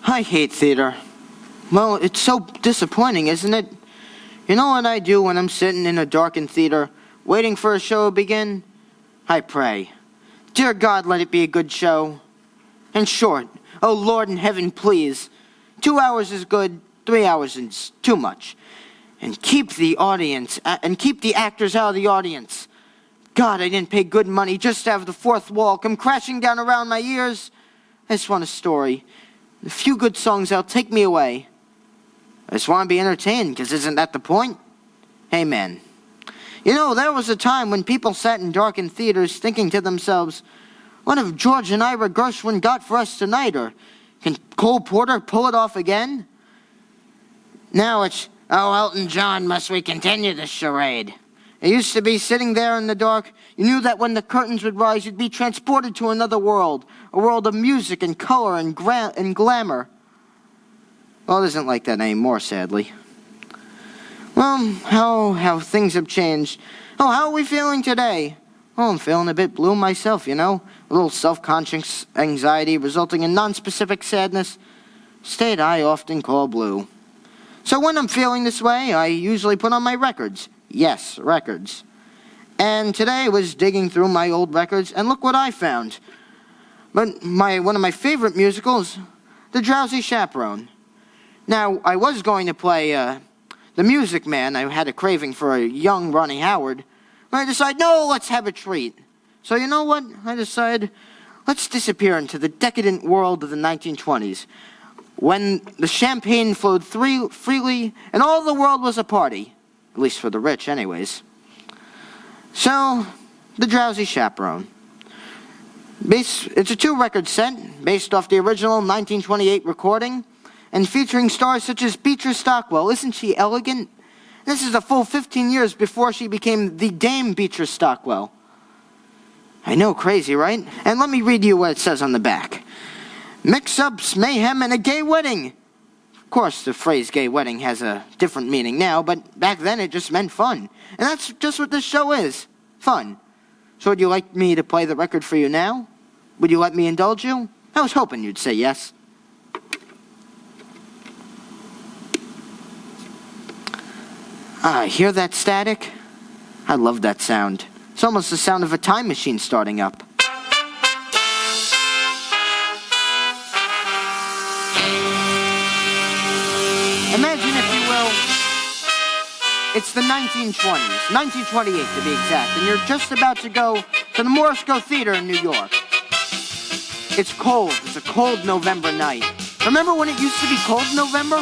I hate theater. Well, it's so disappointing, isn't it? You know what I do when I'm sitting in a darkened theater, waiting for a show to begin? I pray. Dear God, let it be a good show. And short. Oh, Lord in heaven, please. 2 hours is good, 3 hours is too much. And keep the actors out of the audience. God, I didn't pay good money just to have the fourth wall come crashing down around my ears. I just want a story. A few good songs that'll take me away. I just want to be entertained, because isn't that the point? Amen. You know, there was a time when people sat in darkened theaters thinking to themselves, what have George and Ira Gershwin got for us tonight? Or can Cole Porter pull it off again? Now it's, oh, Elton John, must we continue this charade? It used to be sitting there in the dark. You knew that when the curtains would rise, you'd be transported to another world, a world of music and color and glamour. Well, it isn't like that anymore, sadly. Well, how things have changed. Oh, how are we feeling today? Oh, I'm feeling a bit blue myself, you know. A little self-conscious anxiety resulting in non-specific sadness. State I often call blue. So when I'm feeling this way, I usually put on my records. Yes, records. And today I was digging through my old records, and look what I found. But one of my favorite musicals, The Drowsy Chaperone. Now, I was going to play The Music Man. I had a craving for a young Ronnie Howard. But I decided, no, let's have a treat. So you know what? I decided, let's disappear into the decadent world of the 1920s, when the champagne flowed freely and all the world was a party. At least for the rich, anyways. So, The Drowsy Chaperone. It's a 2-record set based off the original 1928 recording and featuring stars such as Beatrice Stockwell. Isn't she elegant? This is a full 15 years before she became the Dame Beatrice Stockwell. I know, crazy, right? And let me read you what it says on the back. Mix-ups, mayhem, and a gay wedding. Of course, the phrase gay wedding has a different meaning now, but back then it just meant fun. And that's just what this show is. Fun. So would you like me to play the record for you now? Would you let me indulge you? I was hoping you'd say yes. Hear that static? I love that sound. It's almost the sound of a time machine starting up. Imagine, if you will, it's the 1920s, 1928 to be exact, and you're just about to go to the Morisco Theater in New York. It's cold. It's a cold November night. Remember when it used to be cold in November?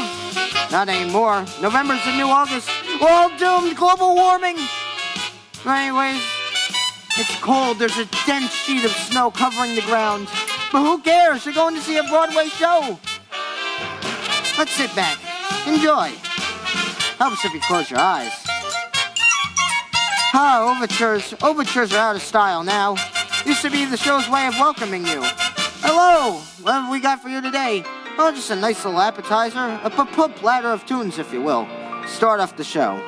Not anymore. November's the new August. We're all doomed. Global warming. But anyways, it's cold. There's a dense sheet of snow covering the ground. But who cares? You're going to see a Broadway show. Let's sit back. Enjoy. Helps if you close your eyes. Overtures are out of style now. Used to be the show's way of welcoming you. Hello, what have we got for you today? Oh, just a nice little appetizer, a platter of tunes, if you will. Start off the show.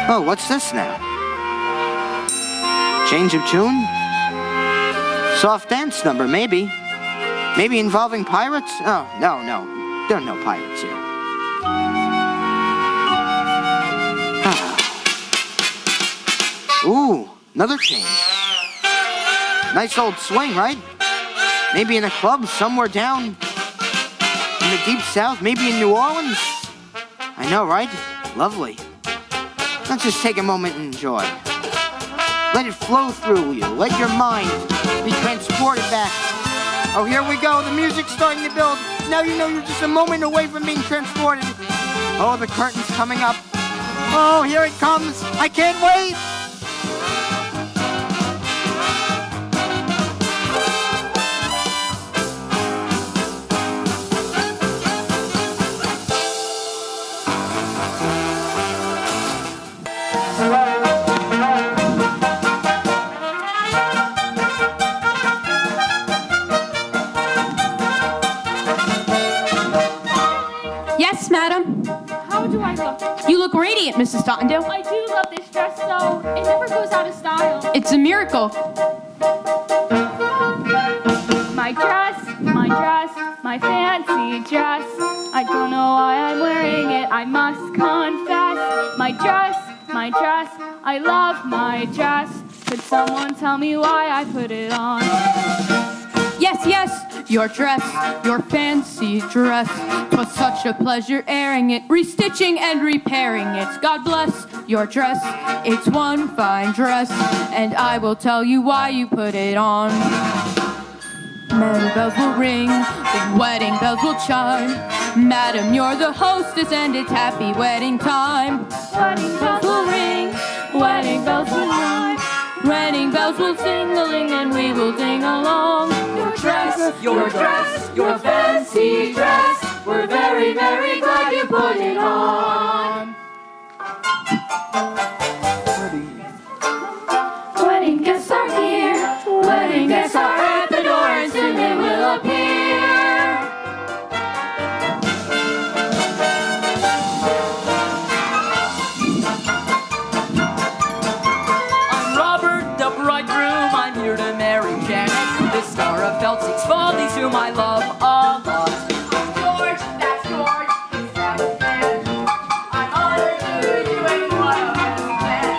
Oh, what's this now? Change of tune? Soft dance number, maybe. Maybe involving pirates? Oh, no. There are no pirates here. Ooh, another change. Nice old swing, right? Maybe in a club somewhere down in the deep south, maybe in New Orleans. I know, right? Lovely. Let's just take a moment and enjoy. Let it flow through you. Let your mind be transported back. Oh, here we go. The music's starting to build. Now you know you're just a moment away from being transported. Oh, the curtain's coming up. Oh, here it comes. I can't wait. Yes, madam. How do I look? You look radiant, Mrs. Stottendale. I do love this dress, though. It never goes out of style. It's a miracle. My dress, my fancy dress. I don't know why I'm wearing it, I must confess. My dress, I love my dress. Could someone tell me why I put it on? Yes, yes, your dress, your fancy dress. 'Twas such a pleasure airing it, restitching and repairing it. God bless your dress, it's one fine dress, and I will tell you why you put it on. Merry bells will ring, the wedding bells will chime. Madam, you're the hostess and it's happy wedding time. Wedding bells will ring, wedding bells will chime. Wedding bells will sing-a-ling and we will ding along. Your dress, your fancy dress. We're very, very glad you put it on. Wedding guests are here, wedding guests are at the door, and soon they will appear. I'm Robert, the bridegroom. I'm here to marry Janet. The star of felt sings fondly to my love a lot. George, that's George. He's that man. I'm honored to you and what a man.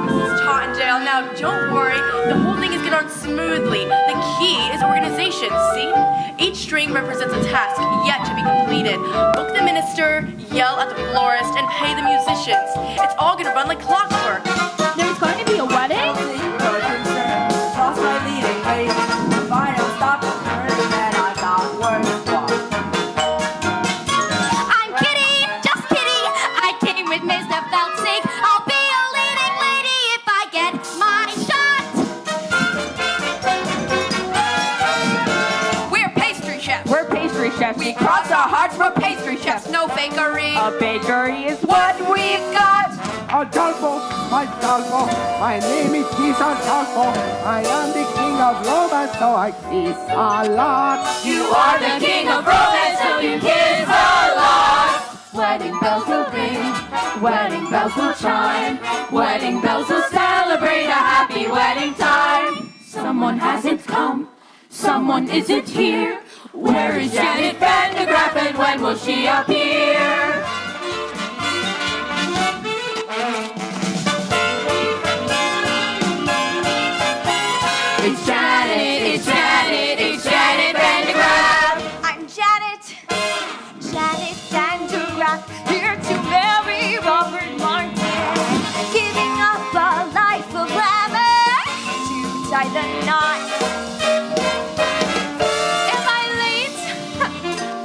Mrs. Tottendale, now don't worry. The whole thing is going to run smoothly. The key is organization, see? Each string represents a task yet to be completed. Book the minister, yell at the florist, and pay the musicians. It's all going to run like clockwork. There's going to be a wedding? Lost my leading lady. If I don't stop the turn, then I'm not worth one. I'm kidding, just kidding. I came with Mr. Feltzig. I'll be a leading lady if I get my shot. We're pastry chefs. We're pastry chefs. We cross our hearts for pastry chefs. No fakery. A bakery is what we've got. Adolfo, my name is Kiss Adolfo. I am the king of romance, so I kiss a lot. You are the king of romance, so you kiss a lot. Wedding bells will ring, wedding bells will chime. Wedding bells will celebrate a happy wedding time. Someone hasn't come, someone isn't here. Where is Janet Van de Graaff and when will she appear? It's Janet Van de Graaff. I'm Janet Van de Graaff, here to marry Robert Martin. Giving up a life of glamour to tie the knot. Am I late?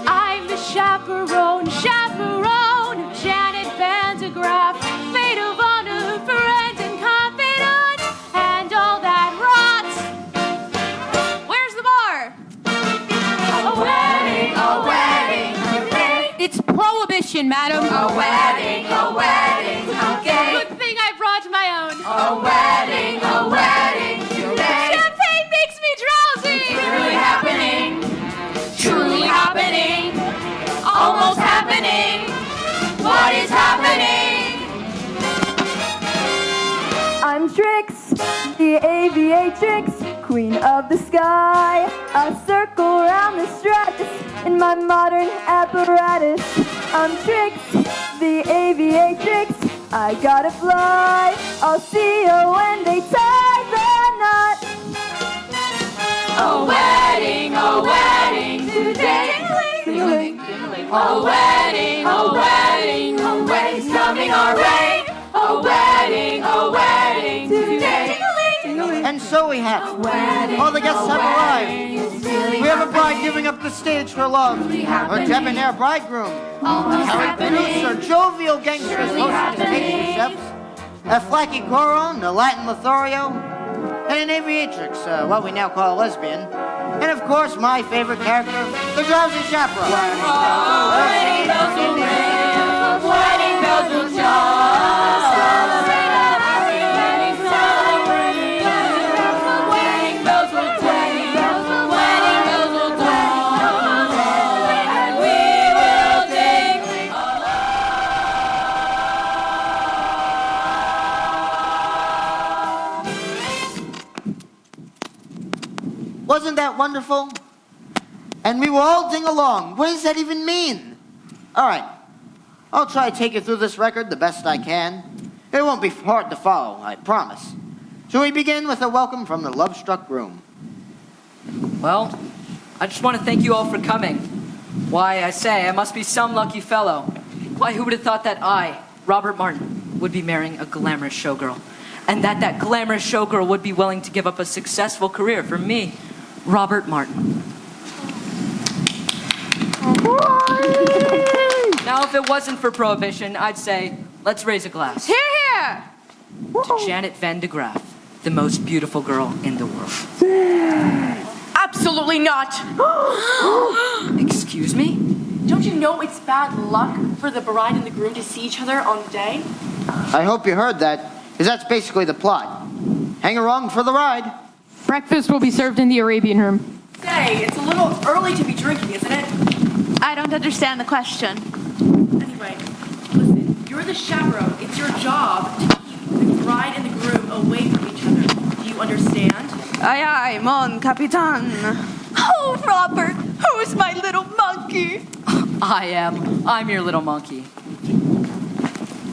I'm the chaperone, Janet Van de Graaff, maid of honor, friend and confidant, and all that rot. Where's the bar? A wedding, hooray. It's prohibition, madam. A wedding, okay. Good thing I brought my own. A wedding today. Champagne makes me drowsy. Truly happening, almost happening. What is happening? I'm Trix, the aviatrix, queen of the sky. I circle around the stratus in my modern apparatus. I'm Trix, the aviatrix, I gotta fly. I'll see you when they tie the knot. A wedding today. A wedding's coming our way. A wedding today. And so we have. All the guests have arrived. We have a bride giving up the stage for love. A debonair bridegroom. Harry producer, jovial gangsters hosting pastry chefs. A flaky Coron, a Latin Lothario, and an aviatrix, what we now call a lesbian. And of course, my favorite character, the Drowsy Chaperone. Wedding bells will ring, wedding bells will chime. Wedding bells will twang, wedding bells will twang, and we will ding. Wasn't that wonderful? And we will all ding along. What does that even mean? All right. I'll try to take you through this record the best I can. It won't be hard to follow, I promise. Shall we begin with a welcome from the love-struck groom? Well, I just want to thank you all for coming. Why, I say, I must be some lucky fellow. Why, who would have thought that I, Robert Martin, would be marrying a glamorous showgirl? And that glamorous showgirl would be willing to give up a successful career for me, Robert Martin. Now, if it wasn't for Prohibition, I'd say, let's raise a glass. Here, here! To Janet Van de Graaff, the most beautiful girl in the world. Absolutely not! Excuse me? Don't you know it's bad luck for the bride and the groom to see each other on the day? I hope you heard that, because that's basically the plot. Hang along for the ride. Breakfast will be served in the Arabian room. Say, it's a little early to be drinking, isn't it? I don't understand the question. Anyway, listen, you're the chaperone. It's your job to keep the bride and the groom away from each other. Do you understand? Aye, aye, mon capitan. Oh, Robert, who's my little monkey? I'm your little monkey.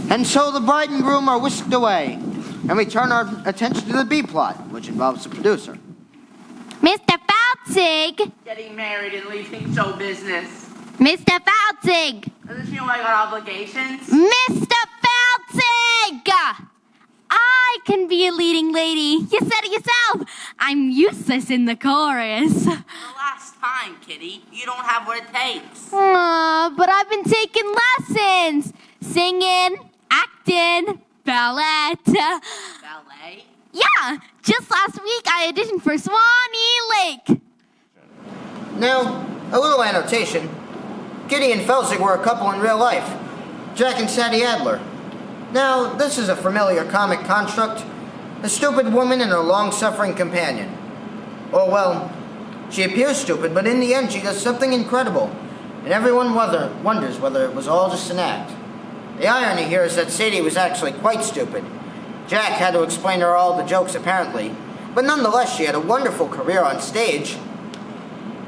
And so the bride and groom are whisked away, and we turn our attention to the B plot, which involves the producer. Mr. Fautzig! Getting married and leaving show business. Mr. Fautzig! Doesn't she know I got obligations? Mr. Fautzig! I can be a leading lady. You said it yourself. I'm useless in the chorus. The last time, Kitty. You don't have what it takes. Aw, but I've been taking lessons. Singing, acting, ballet. Ballet? Yeah, just last week I auditioned for Swanee Lake. Now, a little annotation. Kitty and Felsig were a couple in real life. Jack and Sadie Adler. Now, this is a familiar comic construct. A stupid woman and her long-suffering companion. Oh, well, she appears stupid, but in the end she does something incredible. And everyone wonders whether it was all just an act. The irony here is that Sadie was actually quite stupid. Jack had to explain to her all the jokes, apparently. But nonetheless, she had a wonderful career on stage.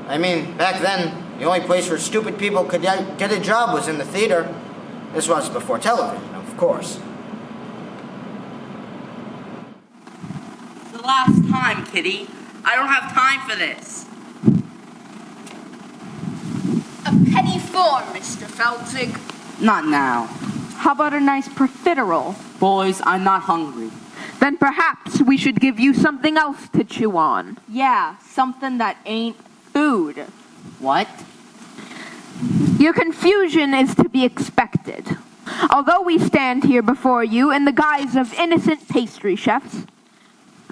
I mean, back then, the only place where stupid people could get a job was in the theater. This was before television, of course. The last time, Kitty. I don't have time for this. A penny for Mr. Feltzig. Not now. How about a nice profiterole? Boys, I'm not hungry. Then perhaps we should give you something else to chew on. Yeah, something that ain't food. What? Your confusion is to be expected. Although we stand here before you in the guise of innocent pastry chefs,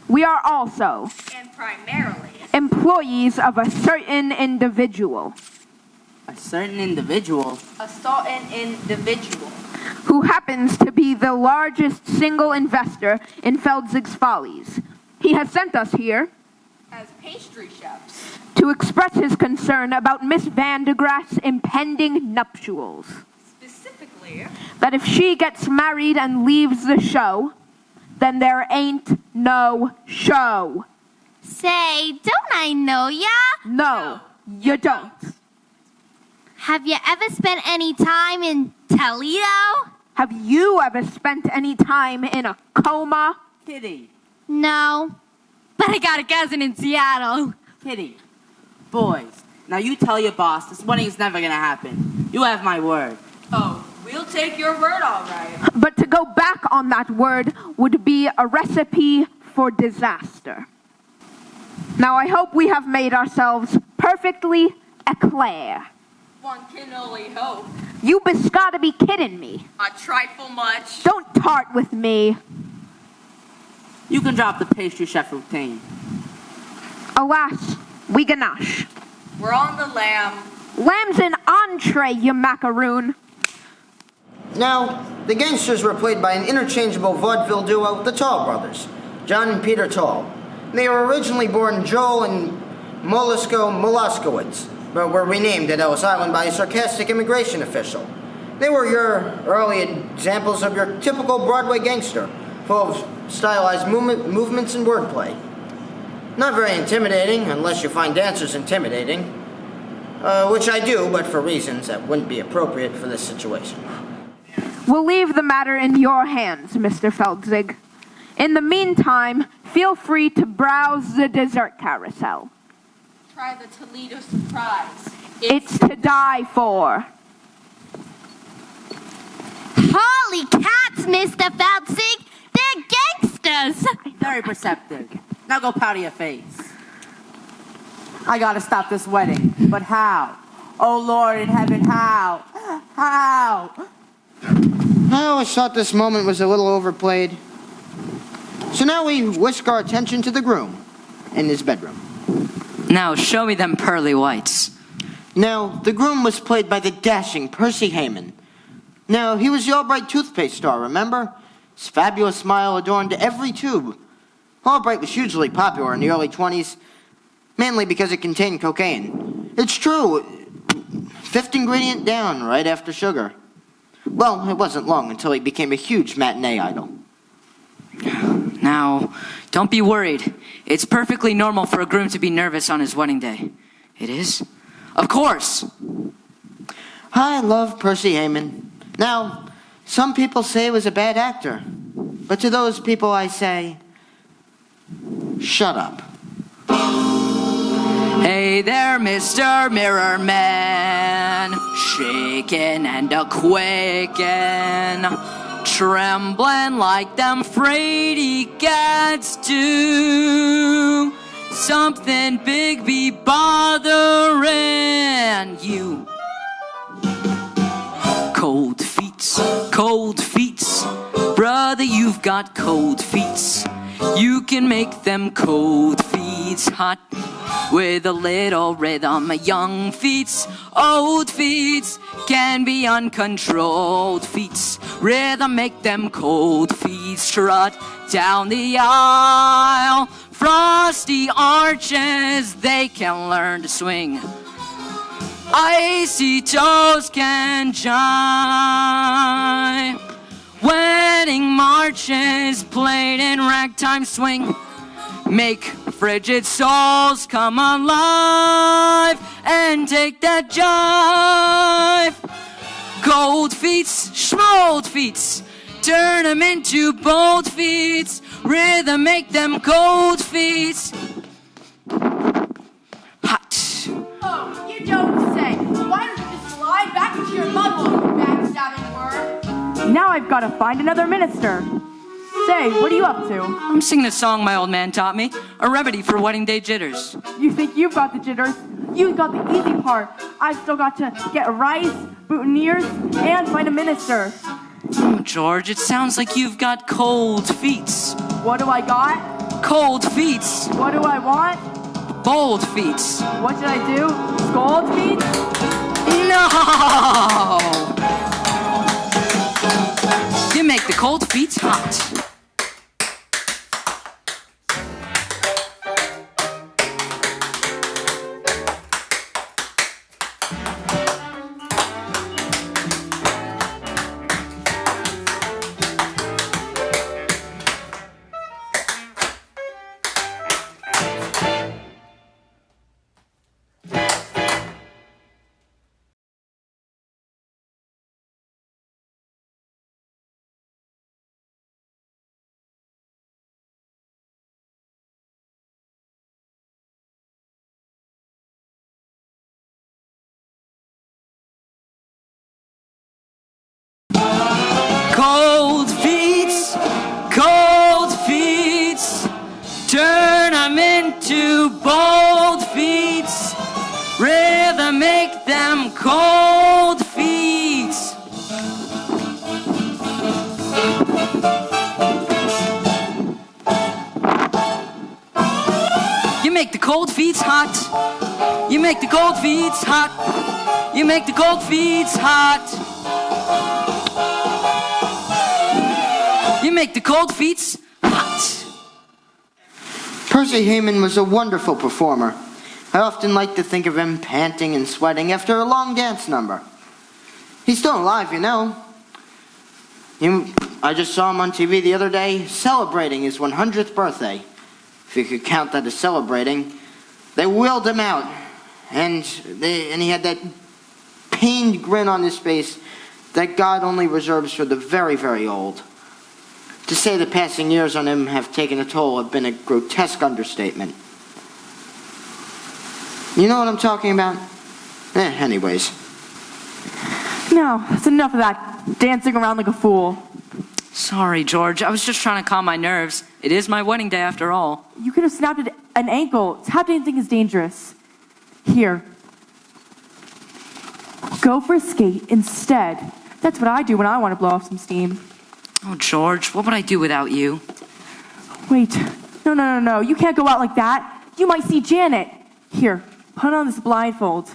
we are also And primarily. employees of a certain individual A certain individual? A certain individual. who happens to be the largest single investor in Feldzig's Follies. He has sent us here As pastry chefs. to express his concern about Miss Van de Graaff's impending nuptials. Specifically. That if she gets married and leaves the show, then there ain't no show. Say, don't I know ya? No, you don't. Have you ever spent any time in Toledo? Have you ever spent any time in a coma? Kitty. No, but I got a cousin in Seattle. Kitty. Boys, now you tell your boss this wedding's never gonna happen. You have my word. Oh, we'll take your word all right. But to go back on that word would be a recipe for disaster. Now I hope we have made ourselves perfectly eclair. One can only hope. You best gotta be kidding me. A trifle much. Don't tart with me. You can drop the pastry chef routine. Alas, we ganache. We're on the lamb. Lamb's an entree, you macaroon. Now, the gangsters were played by an interchangeable vaudeville duo, the Tall brothers, John and Peter Tall. They were originally born Joel and Molasco Molaskowitz, but were renamed at Ellis Island by a sarcastic immigration official. They were your early examples of your typical Broadway gangster, full of stylized movements and wordplay. Not very intimidating, unless you find dancers intimidating. Which I do, but for reasons that wouldn't be appropriate for this situation. We'll leave the matter in your hands, Mr. Feldzig. In the meantime, feel free to browse the dessert carousel. Try the Toledo surprise. It's to die for. Holy cats, Mr. Feldzig! They're gangsters! Very perceptive. Now go powder your face. I gotta stop this wedding, but how? Oh Lord in heaven, how? How? I always thought this moment was a little overplayed. So now we whisk our attention to the groom in his bedroom. Now show me them pearly whites. Now, the groom was played by the dashing Percy Hayman. Now, he was the Albright toothpaste star, remember? His fabulous smile adorned every tube. Albright was hugely popular in the early 20s, mainly because it contained cocaine. It's true, fifth ingredient down right after sugar. Well, it wasn't long until he became a huge matinee idol. Now, don't be worried. It's perfectly normal for a groom to be nervous on his wedding day. It is? Of course! I love Percy Hayman. Now, some people say he was a bad actor, but to those people I say, shut up. Hey there, Mr. Mirror Man, shaking and a-quaking, trembling like them fraidy cats do. Something big be bothering you. Cold feet, brother, you've got cold feet. You can make them cold feet hot with a little rhythm. Young feet, old feet can be uncontrolled feet. Rhythm make them cold feet trot down the aisle. Frosty arches, they can learn to swing. Icy toes can jive. Wedding marches played in ragtime swing make frigid souls come alive and take that jive. Cold feet, schmold feet, turn them into bold feet. Rhythm make them cold feet hot. Oh, you don't say. Why don't you just slide back into your bubble, you backstabbing worm? Now I've got to find another minister. Say, what are you up to? I'm singing a song my old man taught me, a remedy for wedding day jitters. You think you've got the jitters? You've got the easy part. I've still got to get rice, boutonnieres, and find a minister. Oh, George, it sounds like you've got cold feet. What do I got? Cold feet. What do I want? Bold feet. What should I do? Scold feet? No! You make the cold feet hot. Cold feet, turn them into bold feet. Rhythm make them cold feet. You make the cold feet hot. You make the cold feet hot. You make the cold feet hot. You make the cold feet hot. Percy Hayman was a wonderful performer. I often like to think of him panting and sweating after a long dance number. He's still alive, you know. I just saw him on TV the other day celebrating his 100th birthday. If you could count that as celebrating. They wheeled him out And he had that pained grin on his face that God only reserves for the very, very old. To say the passing years on him have taken a toll have been a grotesque understatement. You know what I'm talking about? Anyways. No, that's enough of that dancing around like a fool. Sorry, George. I was just trying to calm my nerves. It is my wedding day after all. You could have snapped an ankle. Tap dancing is dangerous. Here. Go for a skate instead. That's what I do when I want to blow off some steam. Oh, George, what would I do without you? Wait. No. You can't go out like that. You might see Janet. Here, put on this blindfold.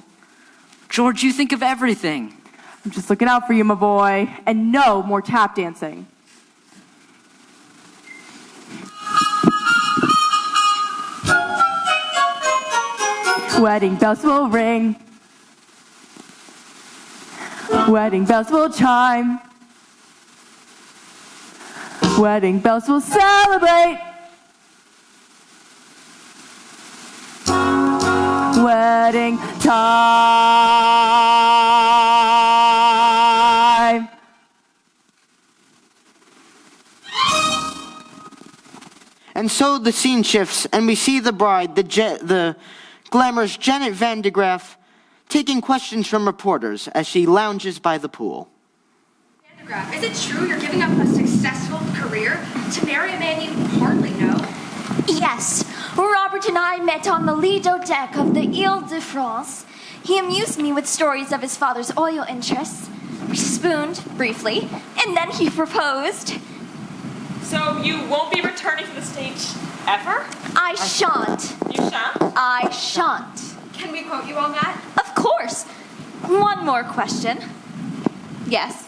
George, you think of everything. I'm just looking out for you, my boy. And no more tap dancing. Wedding bells will ring. Wedding bells will chime. Wedding bells will celebrate. Wedding time. And so the scene shifts, and we see the bride, the glamorous Janet Van de Graaff, taking questions from reporters as she lounges by the pool. Is it true you're giving up a successful career to marry a man you hardly know? Yes, Robert and I met on the Lido deck of the Ile-de-France. He amused me with stories of his father's oil interests. We spooned, briefly, and then he proposed. So you won't be returning to the stage ever? I shan't. You shan't? I shan't. Can we quote you on that? Of course. One more question. Yes.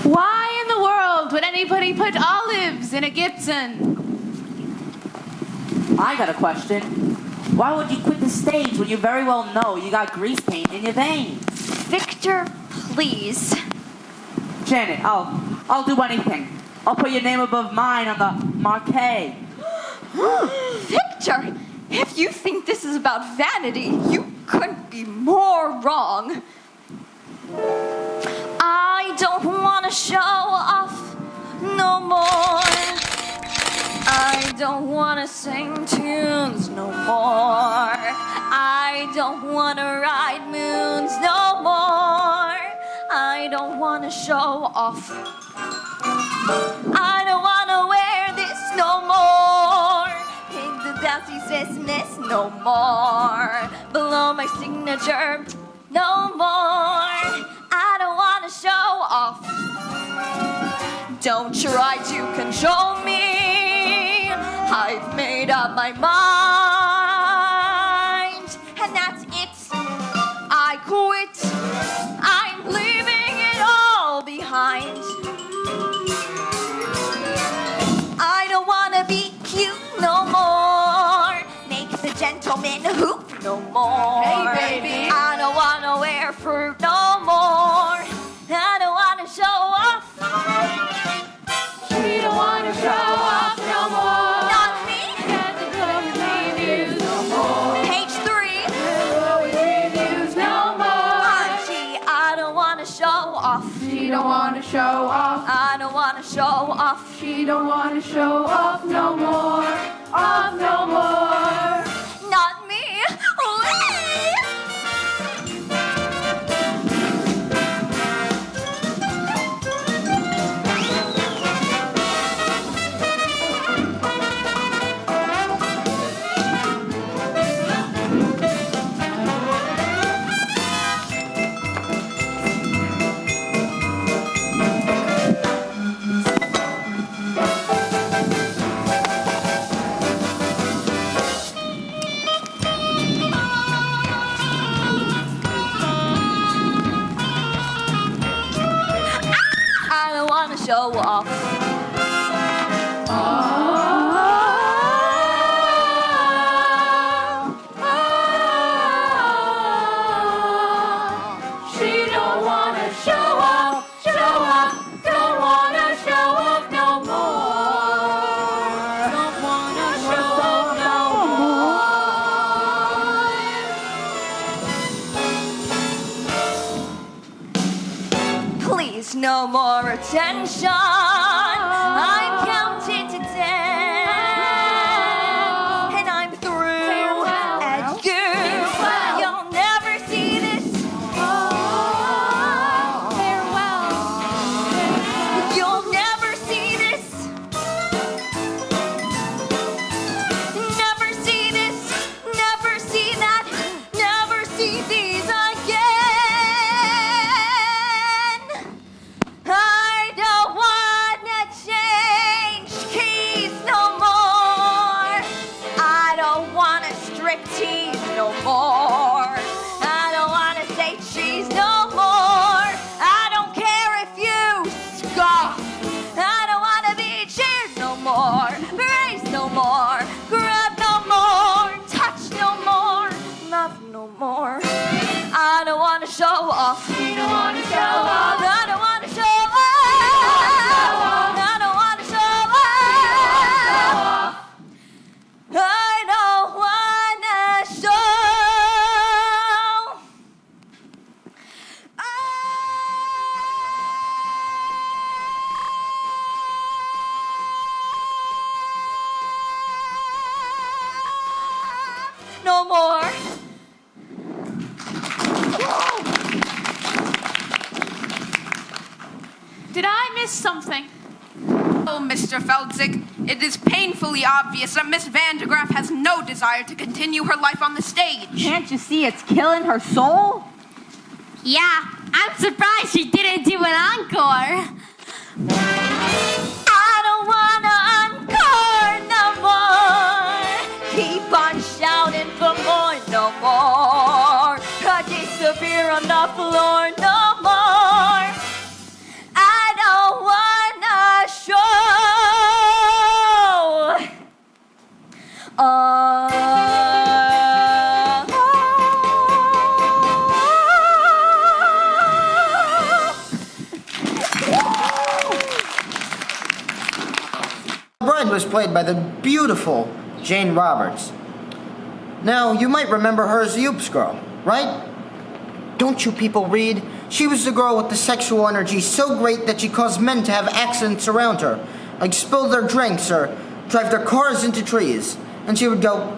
Why in the world would anybody put olives in a Gibson? I got a question. Why would you quit the stage when you very well know you got grease paint in your veins? Victor, please. Janet, I'll do anything. I'll put your name above mine on the marquee. Victor, if you think this is about vanity, you couldn't be more wrong. I don't want to show off no more. I don't want to sing tunes no more. I don't want to ride moons no more. I don't want to show off. I don't want to wear this no more. Take the Drowsy Christmas no more. Below my signature no more. I don't want to show off. Don't try to control me. I've made up my mind, and that's it. I quit. I'm leaving it all behind. I don't want to be cute no more. Make the gentleman hoop no more. Hey, baby. I don't want to wear fruit no more. I don't want to show off. We don't want to show off no more. Not me. Get the glory reviews no more. Page 3. Glory reviews no more. Gee, I don't want to show off. She don't want to show off. I don't want to show off. She don't want to show off no more. Off no more. Not me. I don't want to show off. She don't want to show off, don't want to show off no more. no more attention. I'm counted to 10, and I'm through. And you'll never see this. You'll never see this. Never see this. Never see that. Never see these again. I don't wanna change keys no more. I don't wanna strip tease no more. I don't wanna say cheese no more. I don't care if you scoff. I don't wanna be cheered no more. Praise no more. Grab no more. Touch no more. Love no more. I don't wanna show off. You don't wanna show off. I don't wanna show off. I don't wanna show off. I don't wanna show no more. Did I miss something? Oh, Mr. Feldzig, it is painfully obvious that Miss Vandegraff has no desire to continue her life on the stage. Can't you see it's killing her soul? Yeah, I'm surprised she didn't do an encore. I don't wanna encore no more. Keep on shouting for more no more. I disappear on the floor no more. I don't wanna show. The bride was played by the beautiful Jane Roberts. Now, you might remember her as the Oops girl, right? Don't you people read? She was the girl with the sexual energy so great that she caused men to have accidents around her, like spill their drinks or drive their cars into trees. And she would go,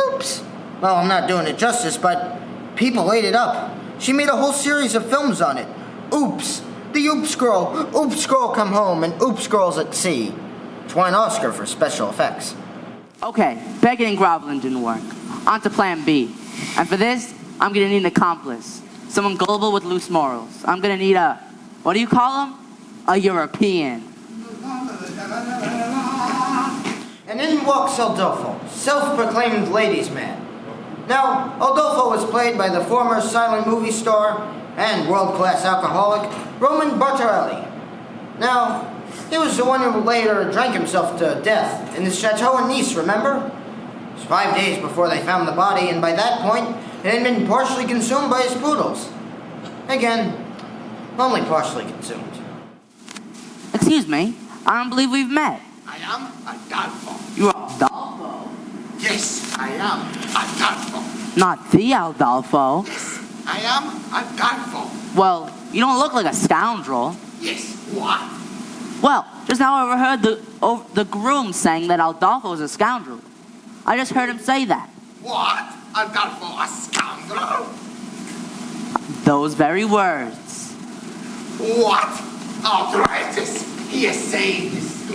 oops. Well, I'm not doing it justice, but people ate it up. She made a whole series of films on it. Oops. The Oops Girl Come Home, and Oops Girls at Sea. She won an Oscar for special effects. Okay, begging and groveling didn't work. On to plan B. And for this, I'm gonna need an accomplice. Someone gullible with loose morals. I'm gonna need a, what do you call him? A European. And in walks Adolfo, self-proclaimed ladies' man. Now, Adolfo was played by the former silent movie star and world-class alcoholic, Roman Bartarelli. Now, he was the one who later drank himself to death in his chateau in Nice, remember? It was 5 days before they found the body, and by that point, it had been partially consumed by his poodles. Again, only partially consumed. Excuse me, I don't believe we've met. I am Adolfo. You're Adolfo? Yes, I am Adolfo. Not the Adolfo. Yes, I am Adolfo. Well, you don't look like a scoundrel. Yes, what? Well, just now I overheard the groom saying that Adolfo is a scoundrel. I just heard him say that. What? Adolfo, a scoundrel? Those very words. What? Outrageous! He is saying this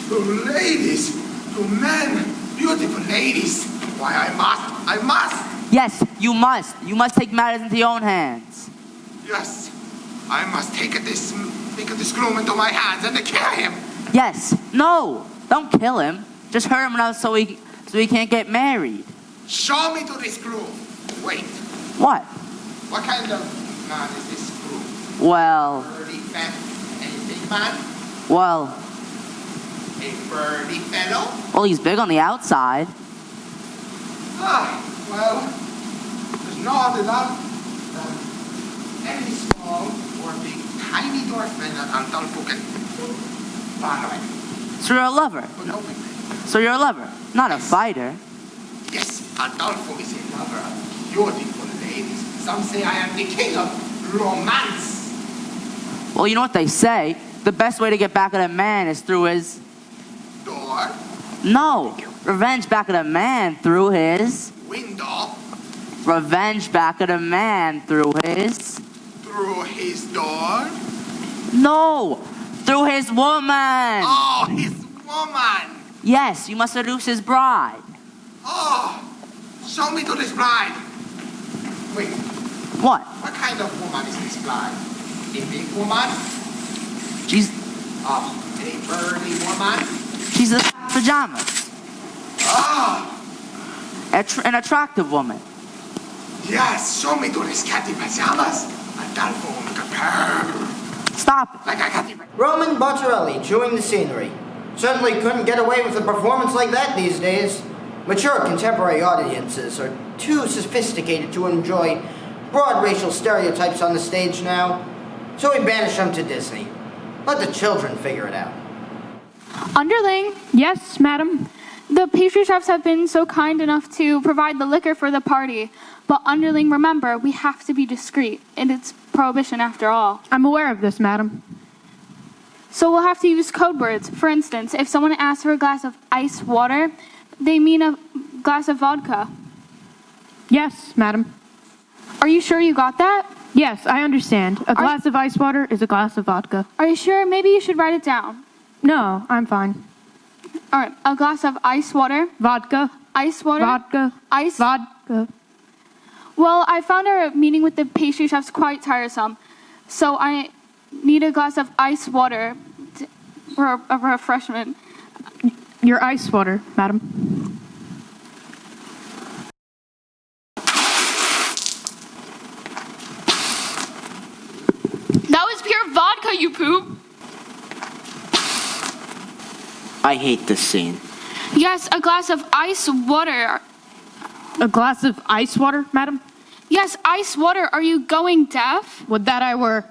to ladies, to men, beautiful ladies. Why, I must. Yes, you must. You must take matters into your own hands. Yes, I must take this groom into my hands and kill him. Yes. No, don't kill him. Just hurt him enough so he can't get married. Show me to this groom. Wait. What? What kind of man is this groom? Well. Burly, fat, anything man? Well. A burly fellow? Well, he's big on the outside. Well, there's no other doubt that any small or big tiny dwarfman that Adolfo can follow. So you're a lover? So you're a lover, not a fighter. Yes, Adolfo is a lover of beautiful ladies. Some say I am the king of romance. Well, you know what they say. The best way to get back at a man is through his... Door. No. Revenge back at a man through his... Window. Revenge back at a man through his... Through his door. No. Through his woman. Oh, his woman. Yes, you must seduce his bride. Oh, show me to this bride. Wait, What? what kind of woman is this bride? A big woman? She's... Oh, a burly woman? She's in pajamas. Oh, An attractive woman. yes, show me to this catty pajamas. Adolfo Capel. Stop it. Like a catty pajamas. Roman Bottarelli chewing the scenery. Certainly couldn't get away with a performance like that these days. Mature contemporary audiences are too sophisticated to enjoy broad racial stereotypes on the stage now. So we banish them to Disney. Let the children figure it out. Underling, Yes, madam. the pastry chefs have been so kind enough to provide the liquor for the party. But underling, remember, we have to be discreet, and it's prohibition after all. I'm aware of this, madam. So we'll have to use code words. For instance, if someone asks for a glass of ice water, they mean a glass of vodka. Yes, madam. Are you sure you got that? Yes, I understand. A glass of ice water is a glass of vodka. Are you sure? Maybe you should write it down. No, I'm fine. All right, a glass of ice water, Vodka, ice water, vodka, ice. vodka. Well, I found our meeting with the pastry chefs quite tiresome, so I need a glass of ice water for a refreshment. Your ice water, madam. That was pure vodka, you poop. I hate this scene. Yes, a glass of ice water. A glass of ice water, madam? Yes, ice water. Are you going deaf? Would that I were.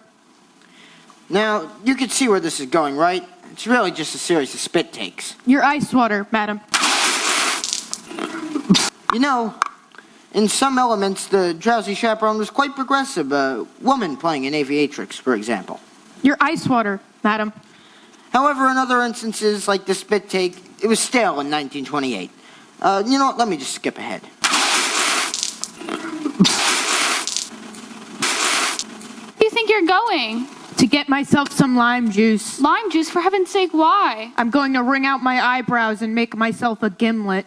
Now, you can see where this is going, right? It's really just a series of spit takes. Your ice water, madam. You know, in some elements, the Drowsy Chaperone was quite progressive. A woman playing an aviatrix, for example. Your ice water, madam. However, in other instances, like the spit take, it was stale in 1928. You know what? Let me just skip ahead. Where do you think you're going? To get myself some lime juice. Lime juice, for heaven's sake, why? I'm going to wring out my eyebrows and make myself a gimlet.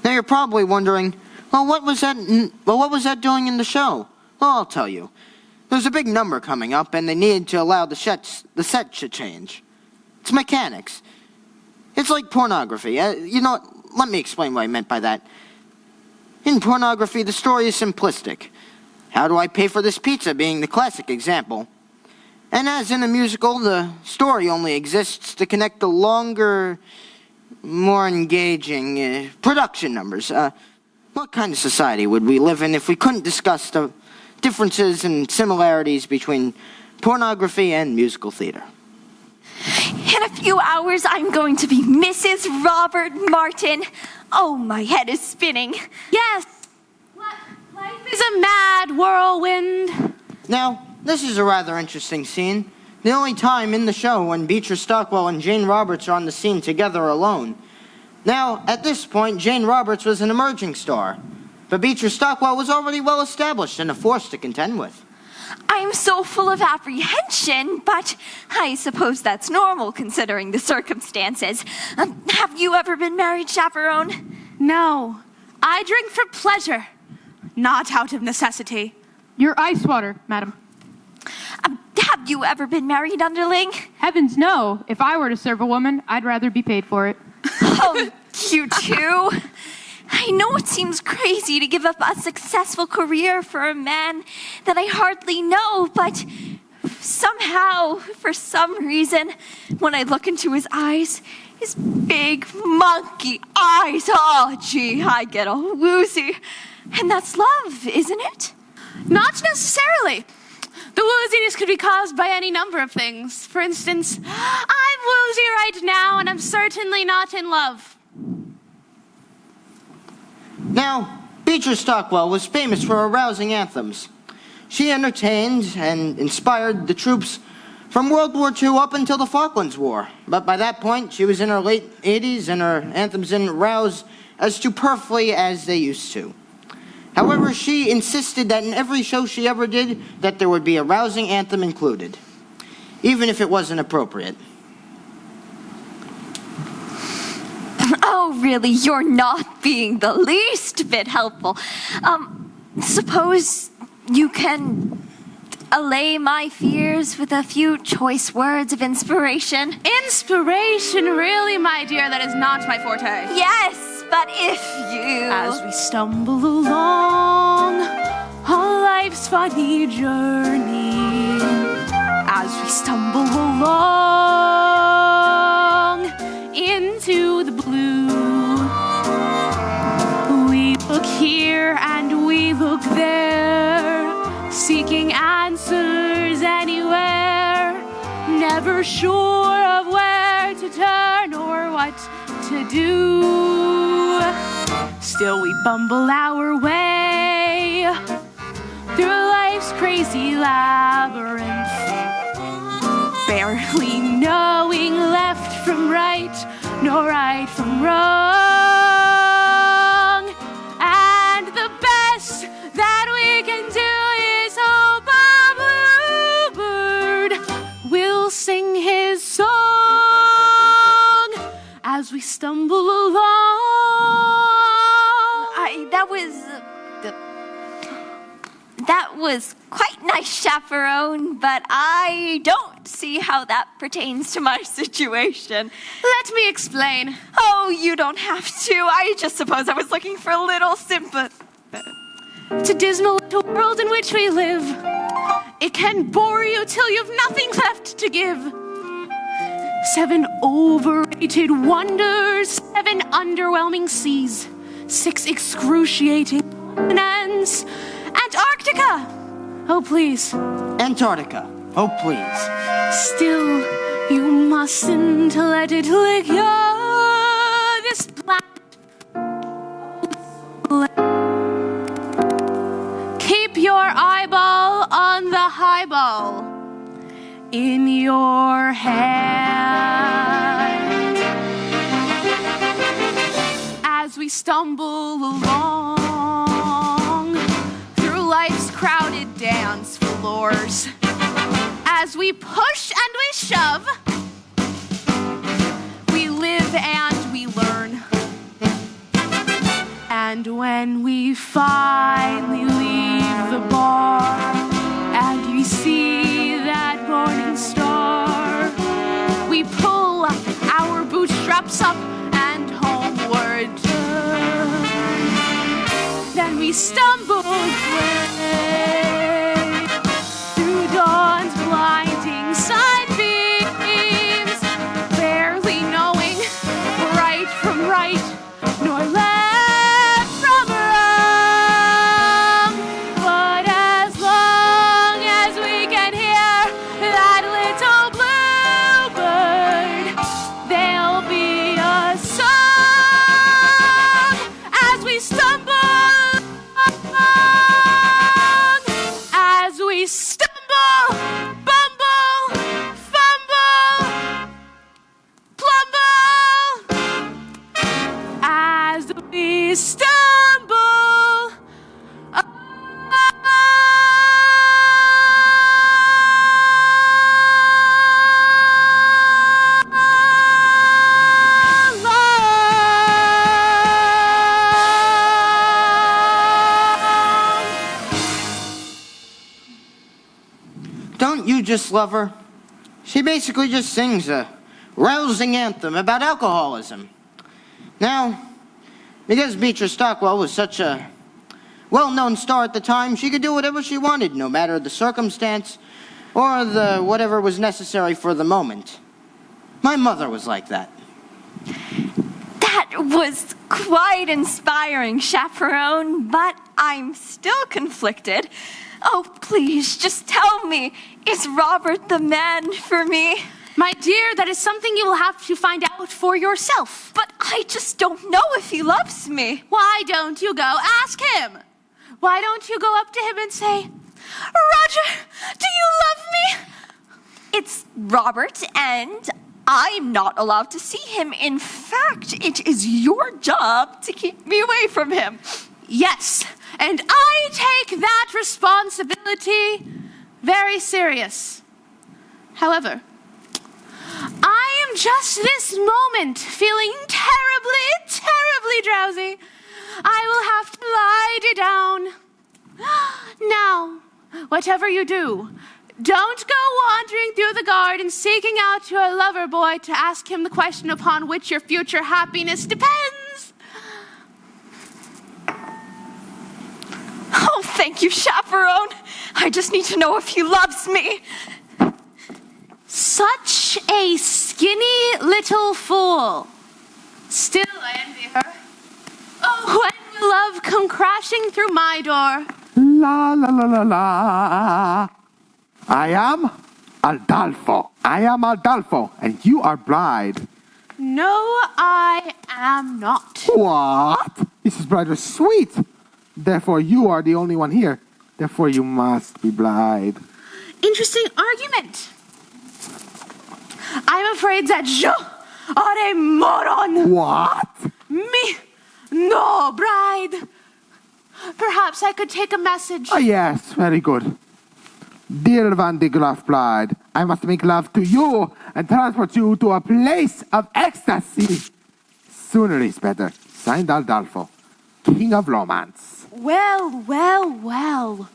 Now you're probably wondering, well, what was that doing in the show? Well, I'll tell you. There's a big number coming up, and they needed to allow the set to change. It's mechanics. It's like pornography. You know what? Let me explain what I meant by that. In pornography, the story is simplistic. How do I pay for this pizza being the classic example. And as in a musical, the story only exists to connect the longer, more engaging production numbers. What kind of society would we live in if we couldn't discuss the differences and similarities between pornography and musical theater? In a few hours, I'm going to be Mrs. Robert Martin. Oh, my head is spinning. Yes. Life is a mad whirlwind. Now, this is a rather interesting scene. The only time in the show when Beatrice Stockwell and Jane Roberts are on the scene together alone. Now, at this point, Jane Roberts was an emerging star, but Beatrice Stockwell was already well established and a force to contend with. I'm so full of apprehension, but I suppose that's normal considering the circumstances. Have you ever been married, Chaperone? No, I drink for pleasure, not out of necessity. Your ice water, madam. Have you ever been married, underling? Heavens no. If I were to serve a woman, I'd rather be paid for it. Oh, you too? I know it seems crazy to give up a successful career for a man that I hardly know, but somehow, for some reason, when I look into his eyes, his big monkey eyes, oh gee, I get all woozy. And that's love, isn't it? Not necessarily. The wooziness could be caused by any number of things. For instance, I'm woozy right now, and I'm certainly not in love. Now, Beatrice Stockwell was famous for her rousing anthems. She entertained and inspired the troops from World War II up until the Falklands War. But by that point, she was in her late 80s and her anthems didn't rouse as superfluously as they used to. However, she insisted that in every show she ever did, that there would be a rousing anthem included, even if it wasn't appropriate. Oh, really, you're not being the least bit helpful. Suppose you can allay my fears with a few choice words of inspiration? Inspiration, really, my dear? That is not my forte. Yes, but if you... As we stumble along on life's funny journey, as we stumble along into the blue, we look here and we look there, seeking answers anywhere, never sure of where to turn or what to do. Still we bumble our way through life's crazy labyrinth, barely knowing left from right, nor right from wrong. And the best that we can do is hope a bluebird will sing his song as we stumble along. That was quite nice, Chaperone, but I don't see how that pertains to my situation. Let me explain. Oh, you don't have to. I just suppose I was looking for a little sympathy. To dismal little world in which we live, it can bore you till you've nothing left to give. 7 overrated wonders, 7 underwhelming seas, 6 excruciating continents. Antarctica! Oh, please. Antarctica. Oh, please. Still, you mustn't let it lick you. This planet. Keep your eyeball on the highball in your hand as we stumble along through life's crowded dance floors, as we push and we shove, we live and we learn. And when we finally leave the bar and we see that morning star, we pull our bootstraps up and homeward turn. Then we stumble away through dawn's blinding sunbeams, barely knowing right from right, nor left from wrong. But as long as we can hear that little bluebird, there'll be a song as we stumble along, as we stumble, bumble, fumble, plumble, as we stumble Don't you just love her? She basically just sings a rousing anthem about alcoholism. Now, because Beatrice Stockwell was such a well-known star at the time, she could do whatever she wanted, no matter the circumstance or the whatever was necessary for the moment. My mother was like that. That was quite inspiring, Chaperone, but I'm still conflicted. Oh, please, just tell me, is Robert the man for me? My dear, that is something you will have to find out for yourself. But I just don't know if he loves me. Why don't you go ask him? Why don't you go up to him and say, Roger, do you love me? It's Robert, and I'm not allowed to see him. In fact, it is your job to keep me away from him. Yes, and I take that responsibility very serious. However, I am just this moment feeling terribly, terribly drowsy. I will have to lie down. Now, whatever you do, don't go wandering through the garden seeking out your lover boy to ask him the question upon which your future happiness depends. Oh, thank you, Chaperone. I just need to know if he loves me. Such a skinny little fool. Still, I envy her. Oh, when will love come crashing through my door? La la la la la. I am Adolfo. I am Adolfo, and you are bride. No, I am not. What? This is rather sweet. Therefore, you are the only one here. Therefore, you must be bride. Interesting argument. I'm afraid that you are a moron. What? Me? No, bride. Perhaps I could take a message. Ah, yes, very good. Dear Van de Graaf bride, I must make love to you and transport you to a place of ecstasy. Sooner is better. Signed Adolfo, King of Romance. Well, well, well.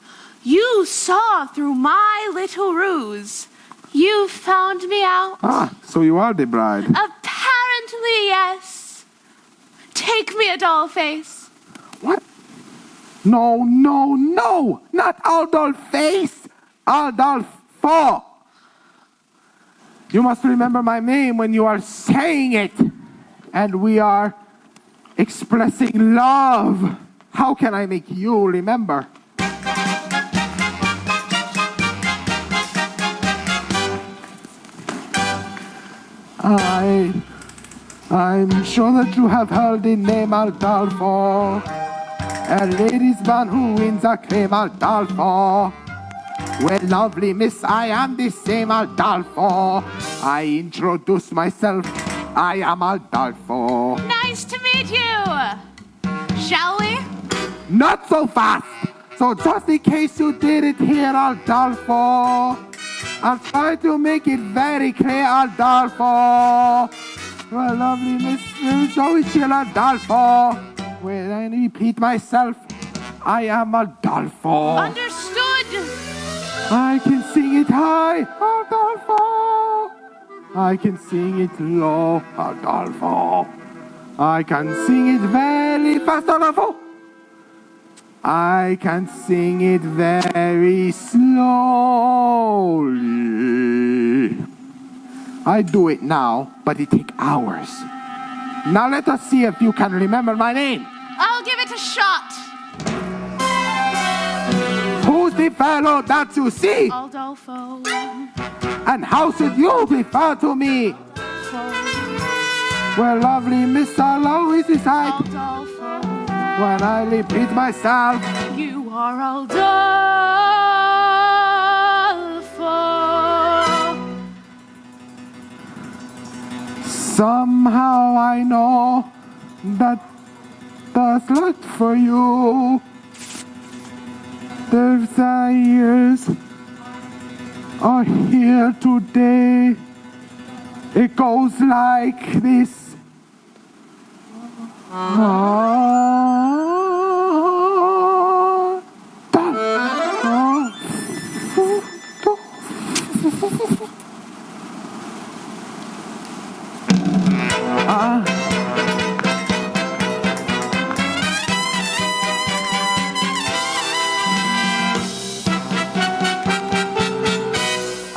You saw through my little ruse. You found me out. Ah, so you are the bride. Apparently, yes. Take me a doll face. What? No, no, no! Not Adolf face! Adolfo! You must remember my name when you are saying it. And we are expressing love. How can I make you remember? I'm sure that you have heard the name Adolfo. A ladies' man who wins a claim Adolfo. Well, lovely miss, I am the same Adolfo. I introduce myself, I am Adolfo. Nice to meet you. Shall we? Not so fast. So just in case you didn't hear Adolfo, I'm trying to make it very clear, Adolfo. Well, lovely miss, it's always here, Adolfo. When I repeat myself, I am Adolfo. Understood. I can sing it high, Adolfo. I can sing it low, Adolfo. I can sing it very fast, Adolfo. I can sing it very slowly. I do it now, but it takes hours. Now let us see if you can remember my name. I'll give it a shot. Who's the fellow that you see? Adolfo. And how should you refer to me? Well, lovely Miss, I'll always decide Adolfo. when I repeat myself. You are Adolfo. Somehow I know that there's lot for you. The desires are here today. It goes like this.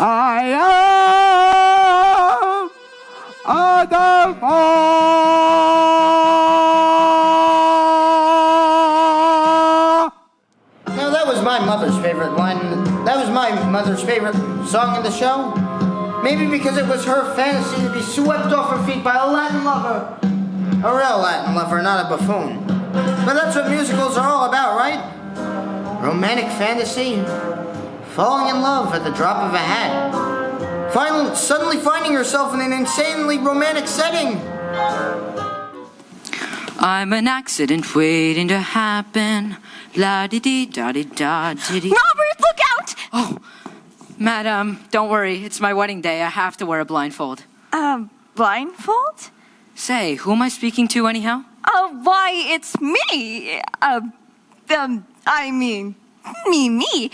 I am Adolfo. Now, that was my mother's favorite line. That was my mother's favorite song in the show. Maybe because it was her fantasy to be swept off her feet by a Latin lover. A real Latin lover, not a buffoon. But that's what musicals are all about, right? Romantic fantasy, falling in love at the drop of a hat. Suddenly finding yourself in an insanely romantic setting. I'm an accident waiting to happen. La-di-di-da-di-da-di-di. Robert, look out! Oh, madam, don't worry. It's my wedding day. I have to wear a blindfold. Blindfold? Say, who am I speaking to anyhow? Why, it's me. I mean, Mimi.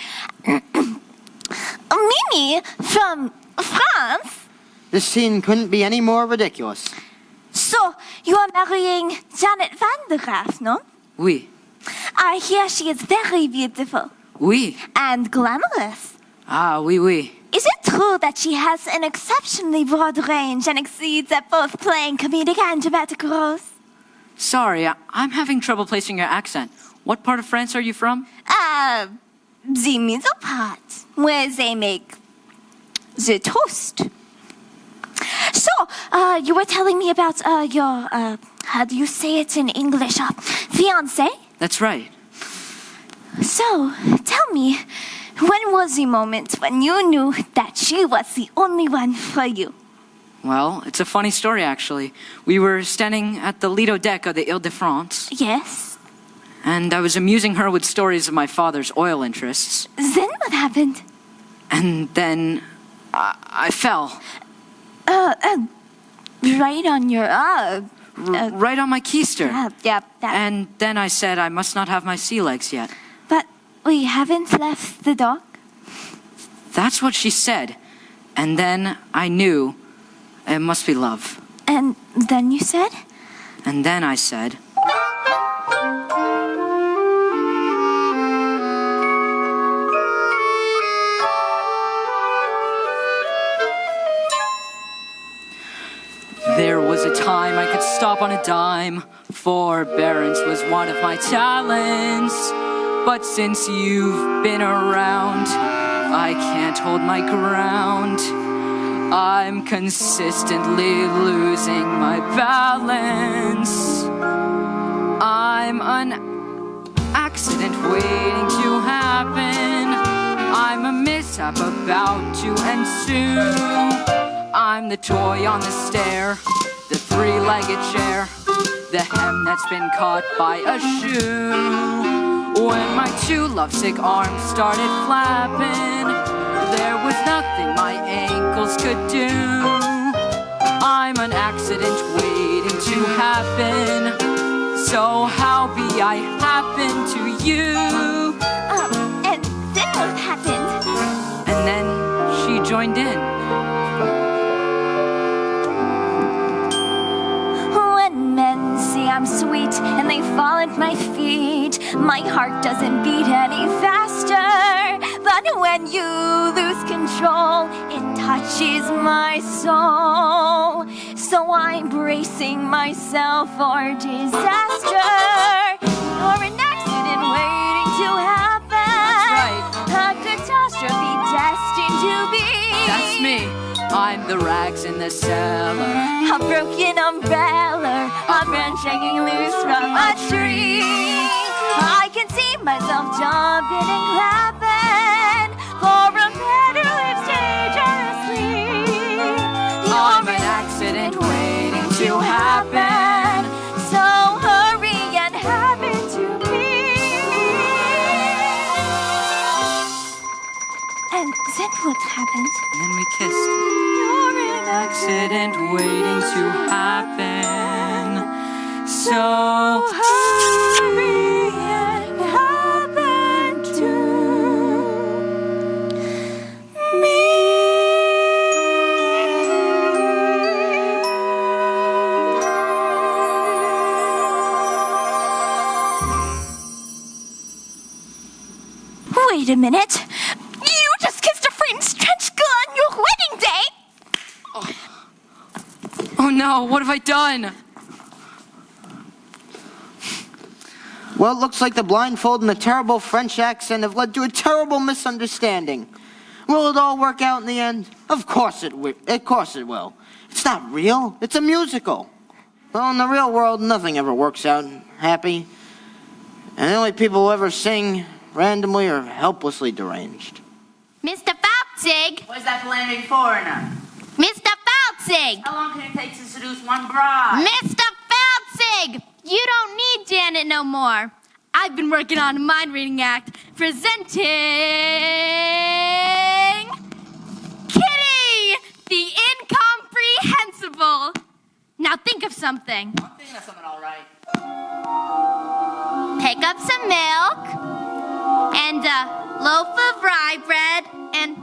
Mimi from France. This scene couldn't be any more ridiculous. So, you are marrying Janet Van de Graaf, no? Oui. I hear she is very beautiful. Oui. And glamorous. Ah, oui, oui. Is it true that she has an exceptionally broad range and exceeds at both playing comedic and dramatic roles? Sorry, I'm having trouble placing your accent. What part of France are you from? The middle part, where they make the toast. So, you were telling me about your, how do you say it in English? Fiancé? That's right. So, tell me, when was the moment when you knew that she was the only one for you? Well, it's a funny story, actually. We were standing at the Lido deck of the Ile-de-France. Yes. And I was amusing her with stories of my father's oil interests. Then what happened? And then I fell. Right on your, right on my keister. Yeah. And then I said I must not have my sea legs yet. But we haven't left the dock? That's what she said. And then I knew it must be love. And then you said? And then I said... There was a time I could stop on a dime. Forbearance was one of my talents. But since you've been around, I can't hold my ground. I'm consistently losing my balance. I'm an accident waiting to happen. I'm a mishap about to ensue. I'm the toy on the stair, the three-legged chair, the hem that's been caught by a shoe. When my two lovesick arms started flapping, there was nothing my ankles could do. I'm an accident waiting to happen, so how be I happen to you? And then what happened? And then she joined in. When men say I'm sweet and they fall at my feet, my heart doesn't beat any faster. But when you lose control, it touches my soul. So I'm bracing myself for disaster. You're an accident waiting to happen. That's right. A catastrophe destined to be. That's me. I'm the rags in the cellar. A broken umbrella, a branch hanging loose from a tree. I can see myself jumping and clapping for a man who lives dangerously. I'm an accident waiting to happen. So hurry and happen to me. And then what happened? And then we kissed. You're an accident waiting to happen. So hurry and happen to me. Wait a minute. You just kissed a French trench girl on your wedding day. Oh no, what have I done? Well, it looks like the blindfold and the terrible French accent have led to a terrible misunderstanding. Will it all work out in the end? Of course it will. Of course it will. It's not real. It's a musical. Well, in the real world, nothing ever works out happy. And the only people who ever sing randomly are helplessly deranged. Mr. Fautzig! Where's that flaming foreigner? Mr. Fautzig! How long can it take to seduce one bride? Mr. Fautzig! You don't need Janet no more. I've been working on a mind-reading act presenting Kitty, the incomprehensible. Now think of something. I'm thinking of something all right. Pick up some milk and a loaf of rye bread and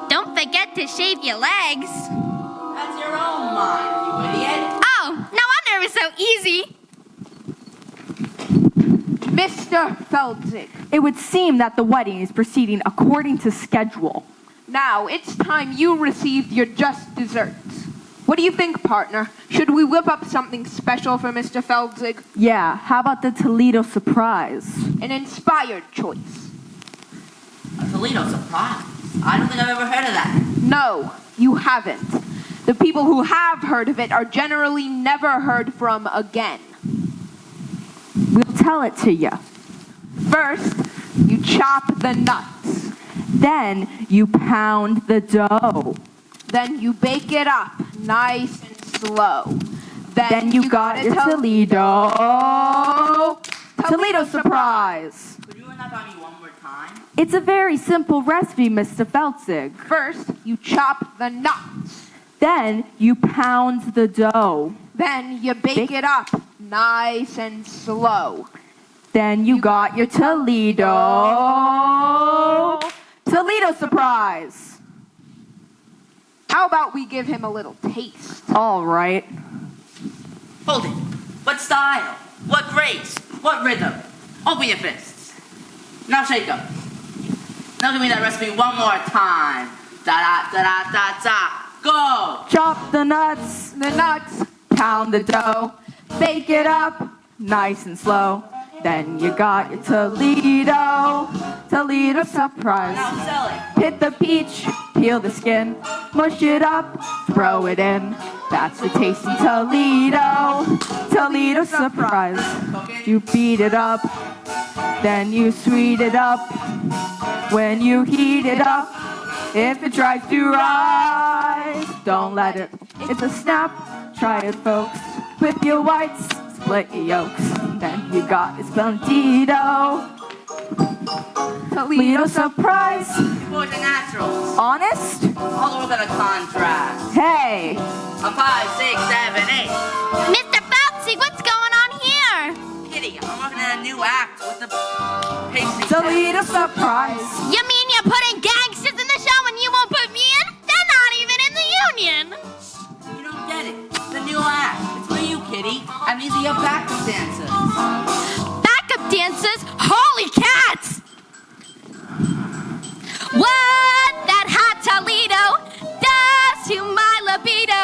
don't forget to shave your legs. That's your own mind, you idiot. Oh, no wonder it was so easy. Mr. Feldzig, it would seem that the wedding is proceeding according to schedule. Now, it's time you received your just desserts. What do you think, partner? Should we whip up something special for Mr. Feldzig? Yeah, how about the Toledo surprise? An inspired choice. A Toledo surprise? I don't think I've ever heard of that. No, you haven't. The people who have heard of it are generally never heard from again. We'll tell it to you. First, you chop the nuts. Then you pound the dough. Then you bake it up nice and slow. Then you got your Toledo surprise. Could you run that by me one more time? It's a very simple recipe, Mr. Feltzig. First, you chop the nuts. Then you pound the dough. Then you bake it up nice and slow. Then you got your Toledo surprise. How about we give him a little taste? All right. Hold it. What style? What grace? What rhythm? Open your fists. Now shake them. Now give me that recipe one more time. Da-da-da-da-da-da. Go! Chop the nuts, pound the dough, bake it up nice and slow. Then you got your Toledo surprise. Now sell it. Hit the peach, peel the skin, mush it up, throw it in. That's the tasty Toledo surprise. You beat it up, then you sweet it up. When you heat it up, if it tries to rise, don't let it. It's a snap. Try it, folks. Whip your whites, split your yolks. Then you got your Toledo surprise. You boys are naturals. Honest? All over the contrast. Hey! A 5, 6, 7, 8. Mr. Fautzig, what's going on here? Kitty, I'm working on a new act with the pastry. Toledo surprise. You mean you're putting gangsters in the show and you won't put me in? They're not even in the union. You don't get it. The new act. It's for you, Kitty. And these are your backup dancers. Backup dancers? Holy cats! What that hot Toledo does to my libido.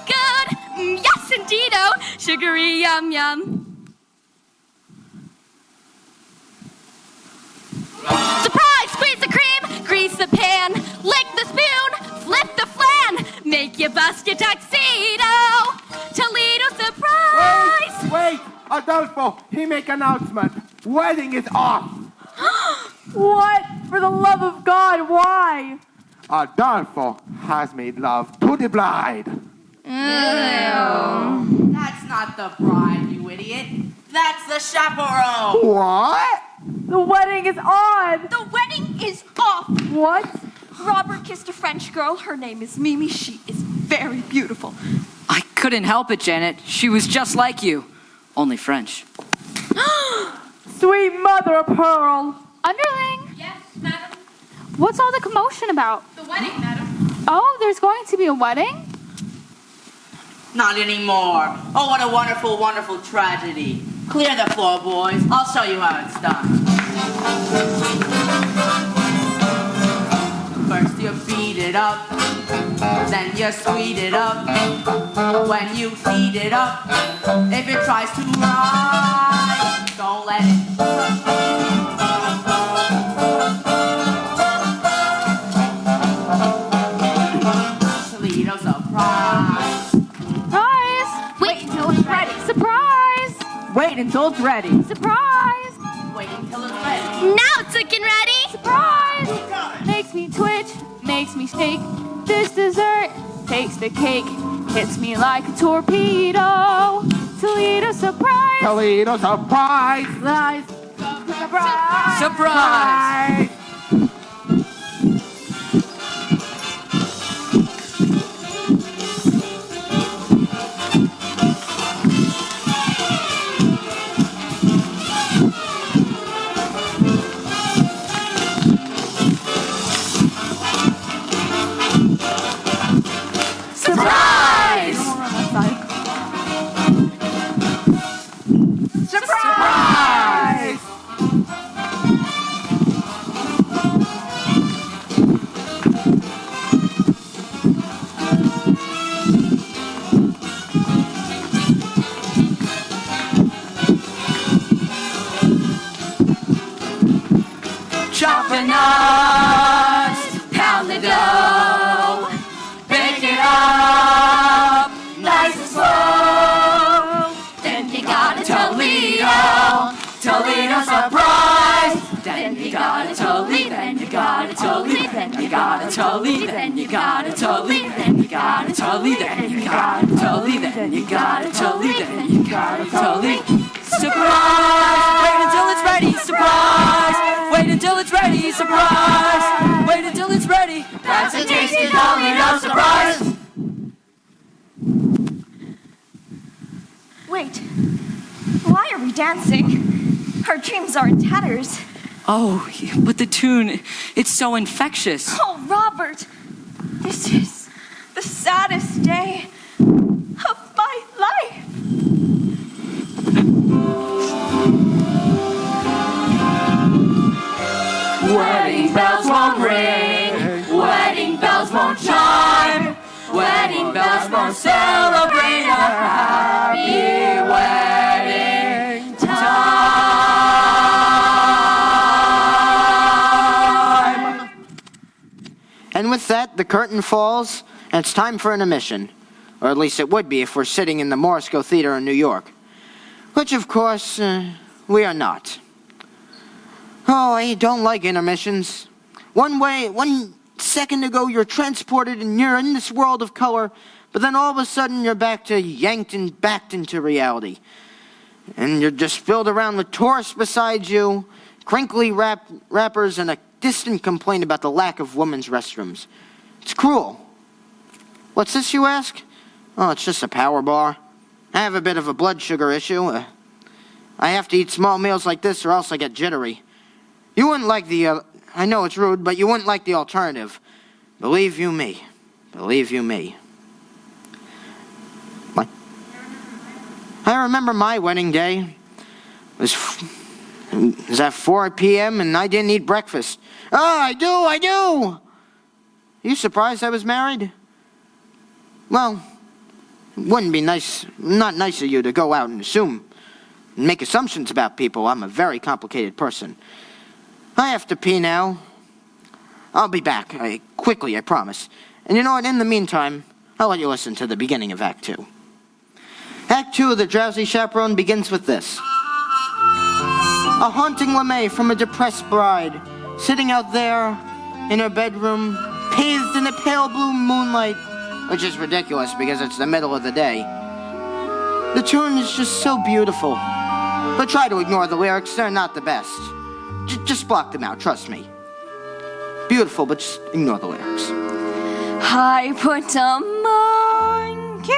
Good, yes indeedo. Sugary yum yum. Surprise! Squeeze the cream, grease the pan, lick the spoon, flip the flan, make you bust your tuxedo. Toledo surprise! Wait! Adolfo, he make announcement. Wedding is off. What? For the love of God, why? Adolfo has made love to the bride. That's not the bride, you idiot. That's the chaperone. What? The wedding is on. The wedding is off. What? Robert kissed a French girl. Her name is Mimi. She is very beautiful. I couldn't help it, Janet. She was just like you, only French. Sweet mother of pearl. Underling, Yes, madam. what's all the commotion about? The wedding, madam. Oh, there's going to be a wedding? Not anymore. Oh, what a wonderful, wonderful tragedy. Clear the floor, boys. I'll show you how it's done. First you beat it up, then you sweet it up. When you heat it up, if it tries to rise, don't let it. Toledo surprise. Surprise! Wait until it's ready. Surprise! Wait until it's ready. Surprise! Wait until it's ready. Now it's looking ready. Surprise! Makes me makes me shake. This dessert takes the cake, hits me like a torpedo. Toledo surprise. Toledo surprise. Surprise. Surprise. Surprise! Surprise! Surprise! Chop the nuts, pound the dough, bake it up, nice and slow. Then you got a Toledo, Toledo surprise. Then you got a Toledo, then you got a Toledo, then you got a Toledo, then you got a Toledo, then you got a Toledo, then you got a Toledo, then you got a Toledo, then you got a Toledo. Surprise! Wait until it's ready, surprise! Wait until it's ready, surprise! Wait until it's ready. That's a tasty Toledo surprise! Wait, why are we dancing? Our dreams are in tatters. Oh, but the tune, it's so infectious. Oh, Robert, this is the saddest day of my life. Wedding bells won't ring, wedding bells won't chime, wedding bells won't celebrate a happy wedding time. And with that, the curtain falls, and it's time for an intermission. Or at least it would be if we're sitting in the Morisco Theater in New York. Which, of course, we are not. Oh, I don't like intermissions. 1 second ago you're transported and you're in this world of color, but then all of a sudden you're yanked and backed into reality. And you're just filled around with tourists beside you, crinkly rappers, and a distant complaint about the lack of women's restrooms. It's cruel. What's this, you ask? Oh, it's just a power bar. I have a bit of a blood sugar issue. I have to eat small meals like this or else I get jittery. You wouldn't like I know it's rude, but you wouldn't like the alternative. Believe you me. Believe you me. What? I remember my wedding day. It was at 4 p.m. and I didn't eat breakfast. Oh, I do! Are you surprised I was married? Well, it wouldn't be not nice of you to go out and make assumptions about people. I'm a very complicated person. I have to pee now. I'll be back. Quickly, I promise. And you know what? In the meantime, I'll let you listen to the beginning of Act 2. Act 2 of the Drowsy Chaperone begins with this. A haunting lame from a depressed bride, sitting out there in her bedroom, bathed in the pale blue moonlight, which is ridiculous because it's the middle of the day. The tune is just so beautiful. But try to ignore the lyrics, they're not the best. Just block them out, trust me. Beautiful, but just ignore the lyrics. I put a monkey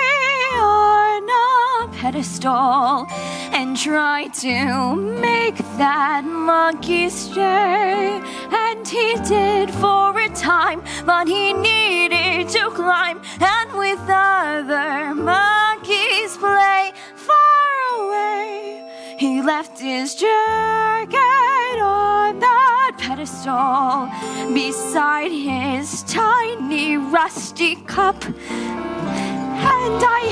on a pedestal and tried to make that monkey stay. And he did for a time, but he needed to climb and with other monkeys play. Far away, he left his jacket on that pedestal beside his tiny rusty cup. And I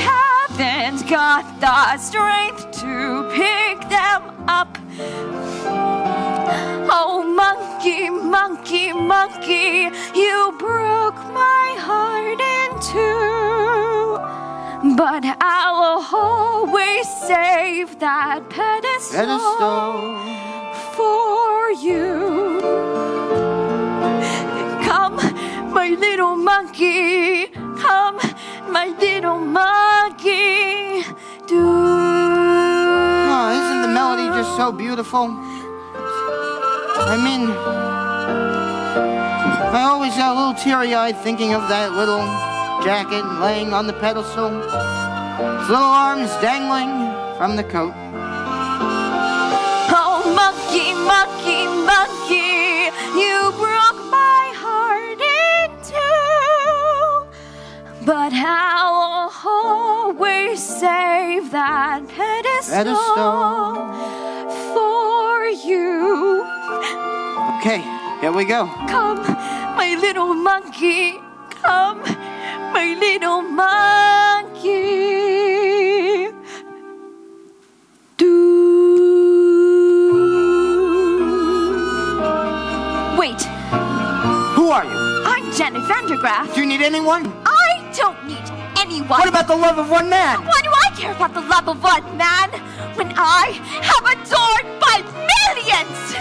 haven't got the strength to pick them up. Oh, monkey, monkey, monkey, you broke my heart in two. But I'll always save that pedestal for you. Come, my my little monkey. Come, my little monkey. Oh, isn't the melody just so beautiful? I mean, I always got a little teary-eyed thinking of that little jacket laying on the pedestal, its little arms dangling from the coat. Oh, monkey, monkey, monkey, you broke my heart in two. But I'll always save that pedestal for you. Okay, here we go. Come, my little monkey, come, my little monkey. Wait, Who are you? I'm Janet Vandergraff. Do you need anyone? I don't need anyone. What about the love of one man? Why do I care about the love of one man when I have adored by millions?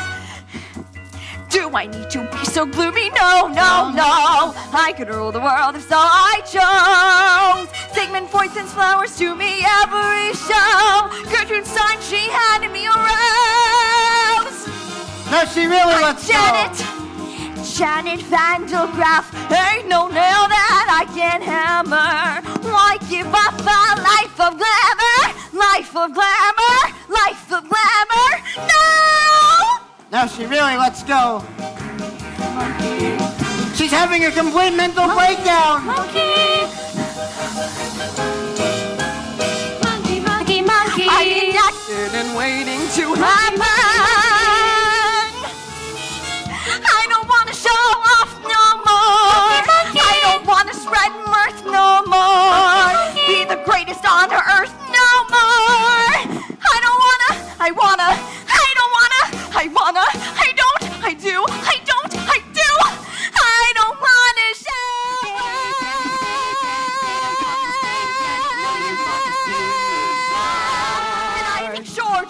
Do I need to be so gloomy? No, no, no. I could rule the world if so I chose. Sigmund Freud sends flowers to me every show. Gertrude Stein, she handed me a rose. No, she really lets Janet Vandergraff, ain't no nail that I can hammer. Why give up a life of glamour? Life of glamour, life of glamour. No! Now she really lets go. She's having a complete mental breakdown. Monkey, monkey, monkey. I'm inactive and waiting to happen. I don't want to show off no more. I don't want to spread mirth no more. Be the greatest on earth no more. I don't wanna, I wanna, I don't wanna, I wanna, I don't, I do, I don't, I do. I don't wanna show. And I think sure,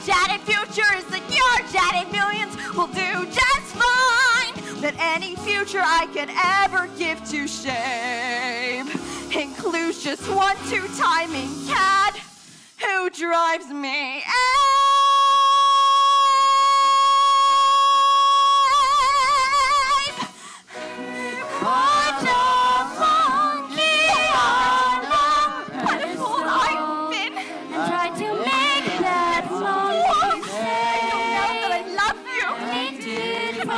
Janet, future is that your Janet millions will do just fine. That any future I could ever give to shape includes just 1-2 timing cat who drives me ape. What a monkey on a pedestal I've been. Tried to make that monkey say, I don't know that I love you. He did for a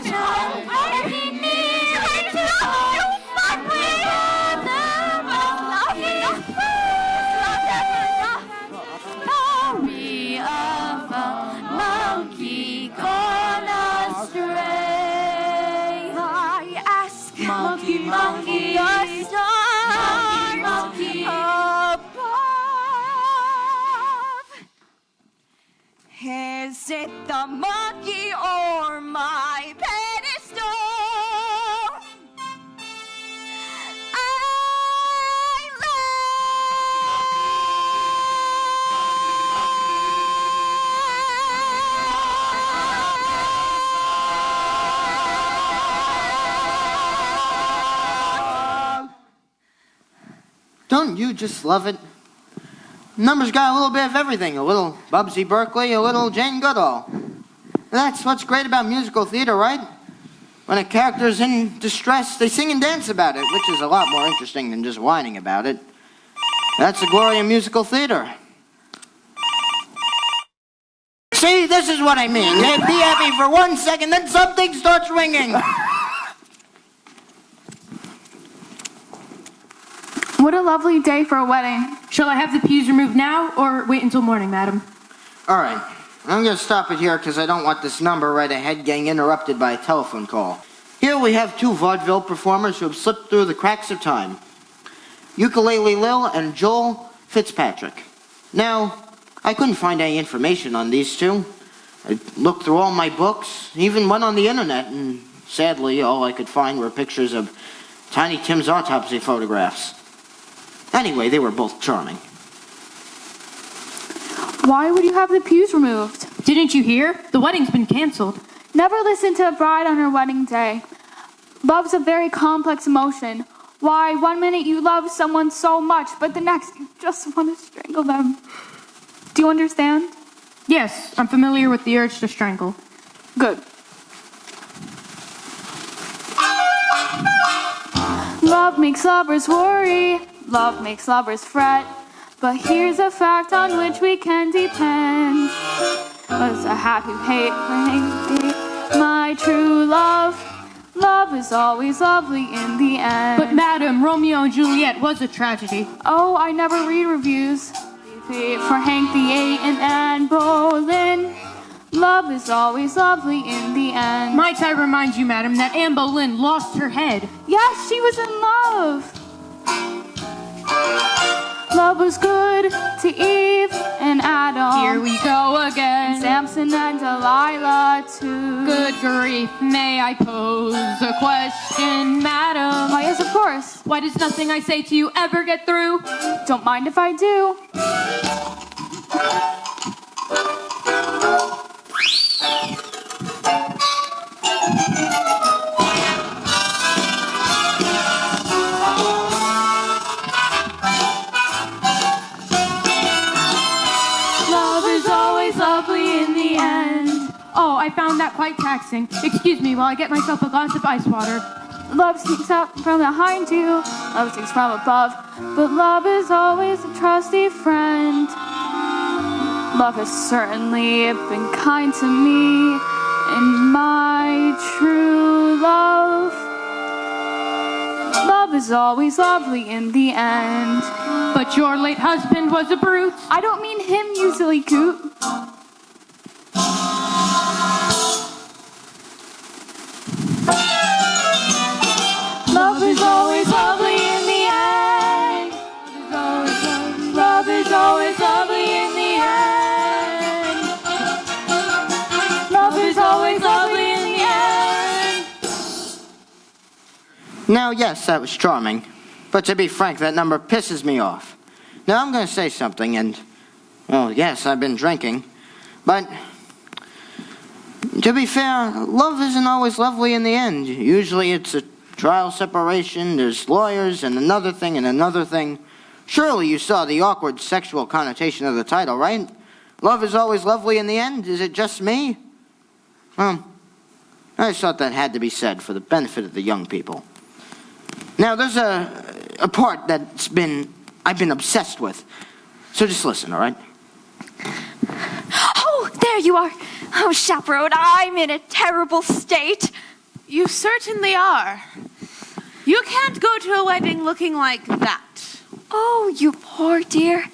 job. He needed to love you, but we love you. Story of a monkey gone astray. I ask, monkey, monkey, the stars monkey, above. Is it the monkey or my pedestal? Don't you just love it? Numbers got a little bit of everything. A little Bubsy Berkeley, a little Jane Goodall. That's what's great about musical theater, right? When a character's in distress, they sing and dance about it, which is a lot more interesting than just whining about it. That's the glory of musical theater. See, this is what I mean. You'd be happy for 1 second, then something starts ringing. What a lovely day for a wedding. Shall I have the pews removed now or wait until morning, madam? All right. I'm going to stop it here because I don't want this number right ahead getting interrupted by a telephone call. Here we have 2 vaudeville performers who have slipped through the cracks of time. Ukulele Lil and Joel Fitzpatrick. Now, I couldn't find any information on these 2. I looked through all my books, even went on the internet, and sadly, all I could find were pictures of Tiny Tim's autopsy photographs. Anyway, they were both charming. Why would you have the pews removed? Didn't you hear? The wedding's been canceled. Never listen to a bride on her wedding day. Love's a very complex emotion. Why, one minute you love someone so much, but the next you just want to strangle them. Do you understand? Yes, I'm familiar with the urge to strangle. Good. Love makes lovers worry, love makes lovers fret. But here's a fact on which we can depend. It's a happy hate, my true love. Love is always lovely in the end. But madam, Romeo and Juliet was a tragedy. Oh, I never read reviews. For Hank VIII and Anne Boleyn. Love is always lovely in the end. Might I remind you, madam, that Anne Boleyn lost her head. Yes, she was in love. Love was good to Eve and Adam. Here we go again. And Samson and Delilah too. Good grief, may I pose a question, madam? Why, yes, of course. Why does nothing I say to you ever get through? Don't mind if I do. Oh, I found that quite taxing. Excuse me while I get myself a glass of ice water. Love sneaks up from behind you, love sneaks from above, but love is always a trusty friend. Love has certainly been kind to me, and my true love. Love is always lovely in the end. But your late husband was a brute. I don't mean him, you silly coot. Love is always lovely in the end. Love is always lovely in the end. Love is always lovely in the end. Now, yes, that was charming. But to be frank, that number pisses me off. Now, I'm going to say something, and, well, yes, I've been drinking. But, to be fair, love isn't always lovely in the end. Usually it's a trial separation, there's lawyers, and another thing, and another thing. Surely you saw the awkward sexual connotation of the title, right? Love is always lovely in the end? Is it just me? Well, I just thought that had to be said for the benefit of the young people. Now, there's a part I've been obsessed with. So just listen, all right? Oh, there you are. Oh, Chaperone, I'm in a terrible state. You certainly are. You can't go to a wedding looking like that. Oh, you poor dear.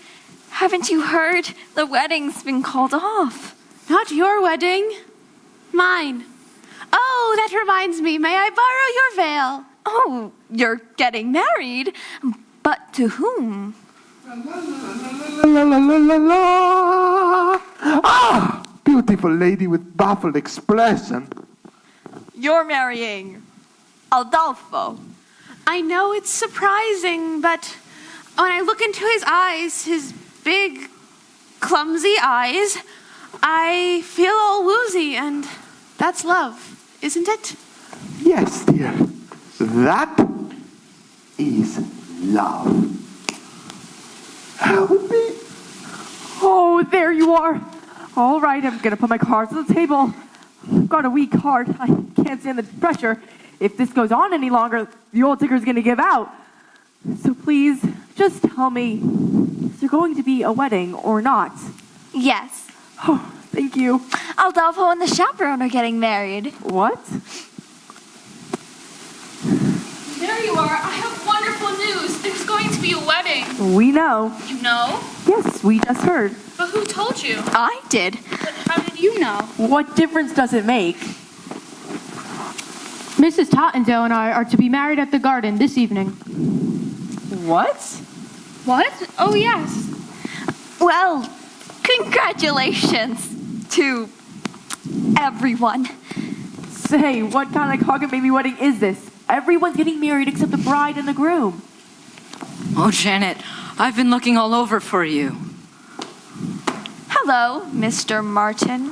Haven't you heard? The wedding's been called off. Not your wedding. Mine. Oh, that reminds me. May I borrow your veil? Oh, you're getting married? But to whom? La la la la la. Ah, beautiful lady with baffled expression. You're marrying Adolfo. I know it's surprising, but when I look into his eyes, his big, clumsy eyes, I feel all woozy, and that's love, isn't it? Yes, dear. That is love. Help me. Oh, there you are. All right, I'm gonna put my cards on the table. I've got a weak heart. I can't stand the pressure. If this goes on any longer, the old ticker's gonna give out. So please, just tell me, is there going to be a wedding or not? Yes. Oh, thank you. Adolfo and the chaperone are getting married. What? There you are. I have wonderful news. There's going to be a wedding. We know. You know? Yes, we just heard. But who told you? I did. But how did you know? What difference does it make? Mrs. Tottendale and I are to be married at the garden this evening. What? What? Oh, yes. Well, congratulations to everyone. Say, what kind of cock and baby wedding is this? Everyone's getting married except the bride and the groom. Oh, Janet, I've been looking all over for you. Hello, Mr. Martin.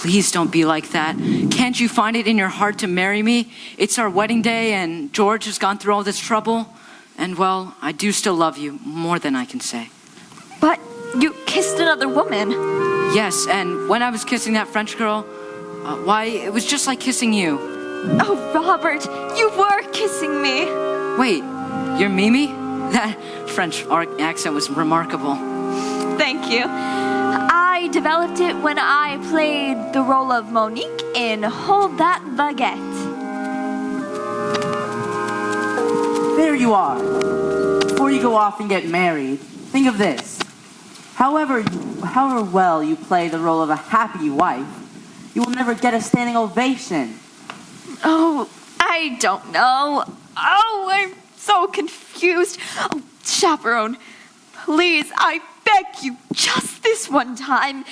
Please don't be like that. Can't you find it in your heart to marry me? It's our wedding day and George has gone through all this trouble. And well, I do still love you more than I can say. But you kissed another woman. Yes, and when I was kissing that French girl, why, it was just like kissing you. Oh, Robert, you were kissing me. Wait, you're Mimi? That French accent was remarkable. Thank you. I developed it when I played the role of Monique in Hold That Baguette. There you are. Before you go off and get married, think of this. However well you play the role of a happy wife, you will never get a standing ovation. Oh, I don't know. Oh, I'm so confused. Oh, Chaperone, please, I beg you, just this one time,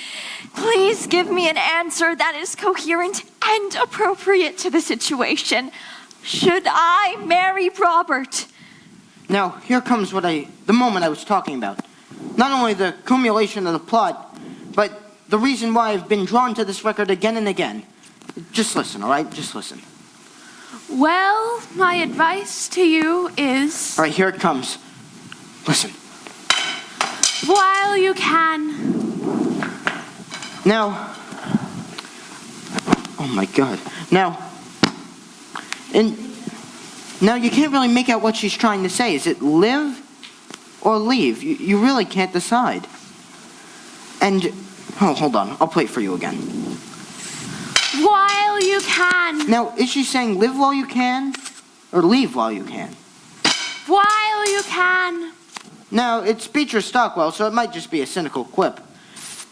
please give me an answer that is coherent and appropriate to the situation. Should I marry Robert? Now, here comes the moment I was talking about. Not only the accumulation of the plot, but the reason why I've been drawn to this record again and again. Just listen, all right? Just listen. Well, my advice to you is... All right, here it comes. Listen. While you can. Now, oh my God. Now you can't really make out what she's trying to say. Is it live or leave? You really can't decide. And, oh, hold on. I'll play it for you again. While you can. Now, is she saying live while you can or leave while you can? While you can. Now, it's Beecher Stockwell, so it might just be a cynical quip.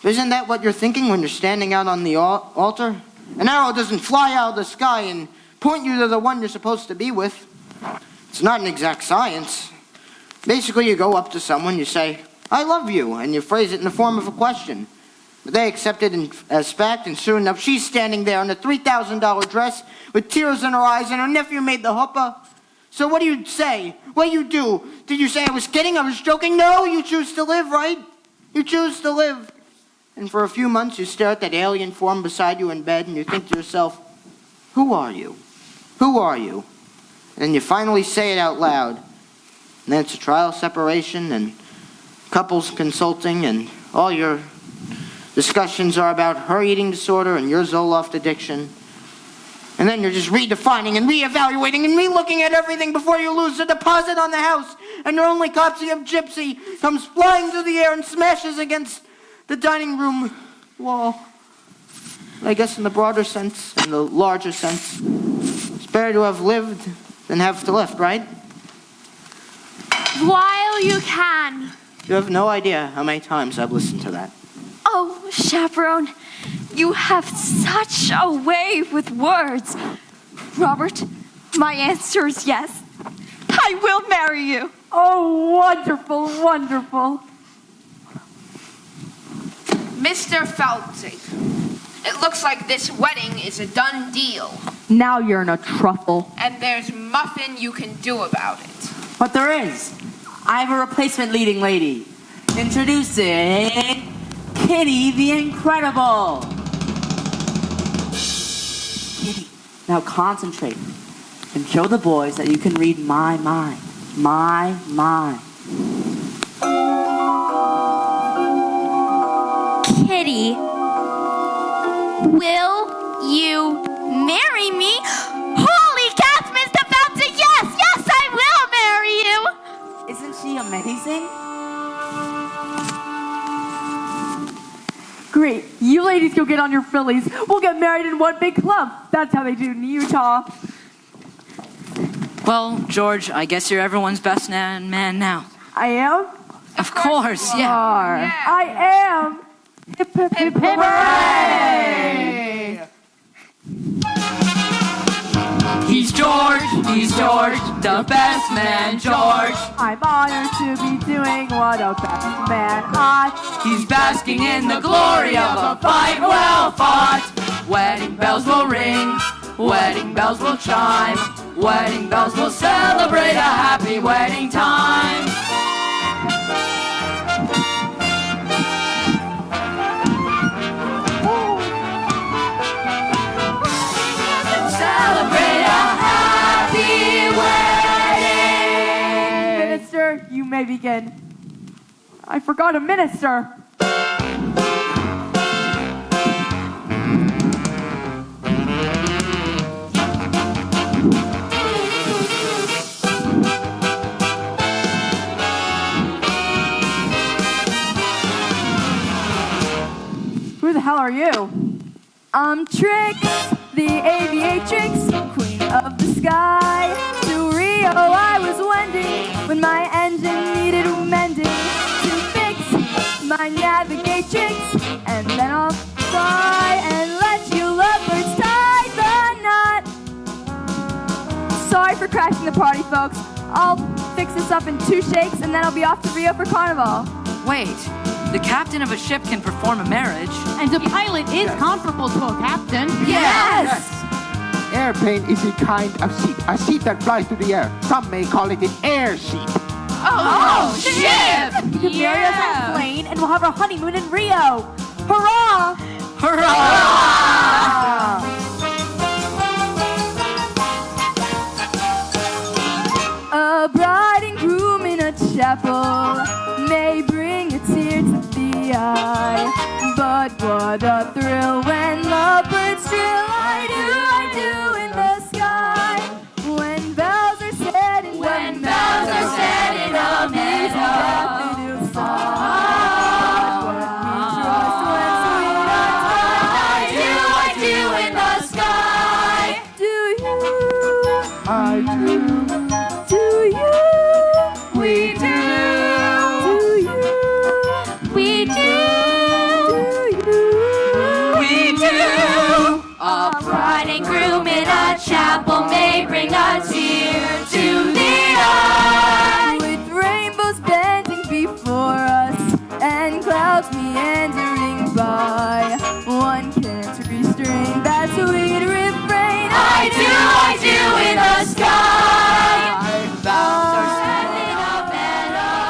Isn't that what you're thinking when you're standing out on the altar? An arrow doesn't fly out of the sky and point you to the one you're supposed to be with. It's not an exact science. Basically, you go up to someone, you say, I love you, and you phrase it in the form of a question. But they accept it as fact, and soon enough, she's standing there in a $3,000 dress with tears in her eyes, and her nephew made the chuppah. So what do you say? What do you do? Did you say I was kidding? I was joking? No, you choose to live, right? You choose to live. And for a few months, you stare at that alien form beside you in bed, and you think to yourself, who are you? Who are you? And you finally say it out loud. And then it's a trial separation and couples consulting, and all your discussions are about her eating disorder and your Zoloft addiction. And then you're just redefining and reevaluating and relooking at everything before you lose the deposit on the house, and your only copy of Gypsy comes flying through the air and smashes against the dining room wall. I guess in the broader sense, in the larger sense, it's better to have lived than have to live, right? While you can. You have no idea how many times I've listened to that. Oh, Chaperone, you have such a way with words. Robert, my answer is yes. I will marry you. Oh, wonderful, wonderful. Mr. Feldzig, it looks like this wedding is a done deal. Now you're in a truffle. And there's muffin you can do about it. But there is. I have a replacement leading lady. Introducing Kitty the Incredible. Kitty, now concentrate and show the boys that you can read my mind. My mind. Kitty, will you marry me? Holy cats, Mr. Felton! Yes, yes, I will marry you! Isn't she amazing? Great. You ladies go get on your fillies. We'll get married in one big clump. That's how they do it in Utah. Well, George, I guess you're everyone's best man now. I am? Of course, yeah. I am. Hip, hip, hip, hooray! He's George, the best man, George. I'm honored to be doing what a best man ought. He's basking in the glory of a fight well fought. Wedding bells will ring, wedding bells will chime, wedding bells will celebrate a happy wedding time. may begin. I forgot a minister. Who the hell are you? I'm Trix, the aviatrix, queen of the sky. To Rio I was wending when my engine needed mending. To fix my navigatrix, and then I'll fly and let you lovebirds tie the knot. Sorry for crashing the party, folks. I'll fix this up in 2 shakes, and then I'll be off to Rio for Carnival. Wait, the captain of a ship can perform a marriage. And a pilot is comparable to a captain. Yes! Airplane is a kind of seat, a seat that flies through the air. Some may call it an air sheep. Oh, ship! You can marry us on a plane, and we'll have our honeymoon in Rio. Hurrah! Hurrah! A bride and groom in a chapel may bring a tear to the eye, but what a thrill when lovebirds trill. I do in the sky when bells are said in When bells are said in a meadow. I do in the sky. Do you? I do. Do you? We do. Do you? We do. Do you? We do. A bride and groom in a chapel may bring a tear to the eye. With rainbows bending before us and clouds meandering by, one can't restrain that sweet refrain. I do in the sky. Bells are set in a meadow,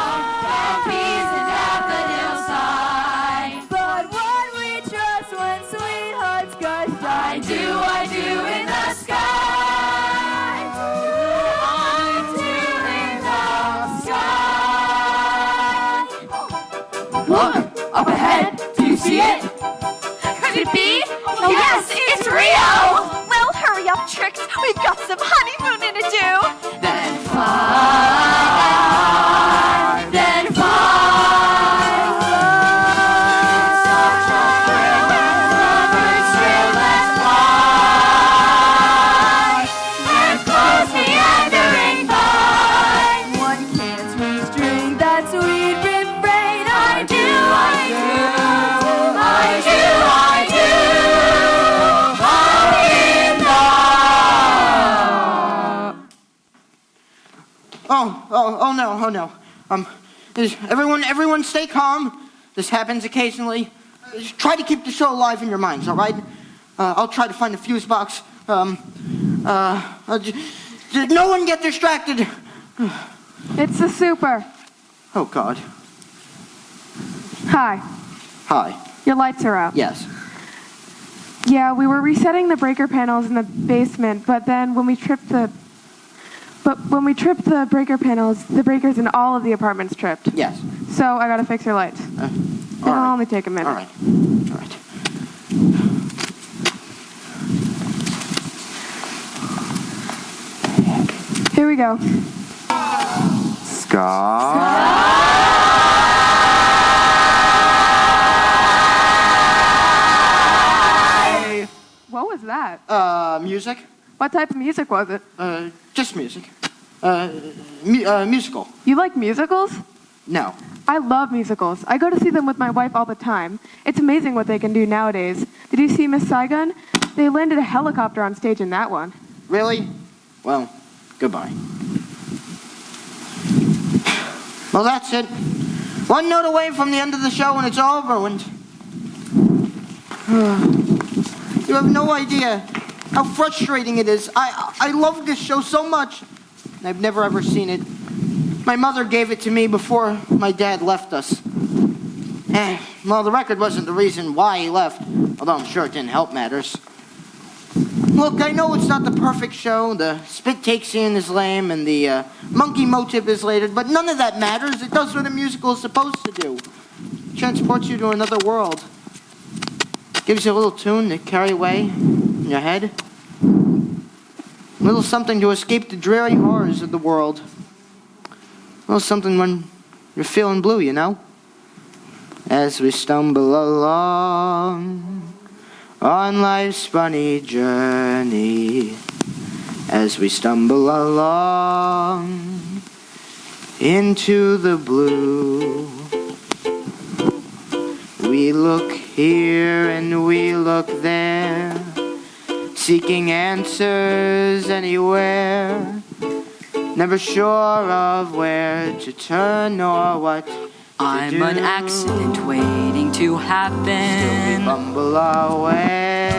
peas and daffodil side. But when we trust when sweethearts gush, I do in the sky. I do in the sky. Look, up ahead. Do you see it? Could it be? Oh yes, it's Rio. Well, hurry up, Trix. We've got some honeymooning to do. Then Fly, then fly. Such a thrill when lovers thrill and fly. And close meandering by. one can't restrain that sweet refrain. I do. Oh no. Everyone stay calm. This happens occasionally. Just try to keep the show alive in your minds, all right? I'll try to find a fuse box. No one get distracted. It's the super. Oh, God. Hi. Hi. Your lights are out. Yes. Yeah, we were resetting the breaker panels in the basement, but then when we tripped the breaker panels, the breakers in all of the apartments tripped. Yes. So I gotta fix your lights. It'll only take a minute. All right. Here we go. What was that? Music. What type of music was it? Just music. Musical. You like musicals? No. I love musicals. I go to see them with my wife all the time. It's amazing what they can do nowadays. Did you see Miss Saigon? They landed a helicopter on stage in that one. Really? Well, goodbye. Well, that's it. One note away from the end of the show and it's all ruined. You have no idea how frustrating it is. I love this show so much. And I've never ever seen it. My mother gave it to me before my dad left us. Well, the record wasn't the reason why he left, although I'm sure it didn't help matters. Look, I know it's not the perfect show. The spit take scene is lame and the monkey motif is later, but none of that matters. It does what a musical is supposed to do. Transports you to another world. Gives you a little tune to carry away in your head. A little something to escape the dreary horrors of the world. A little something when you're feeling blue, you know? As we stumble along on life's funny journey, as we stumble along into the blue, we look here and we look there, seeking answers anywhere, never sure of where to turn or what to I'm do. an accident waiting to happen. Still we bumble our way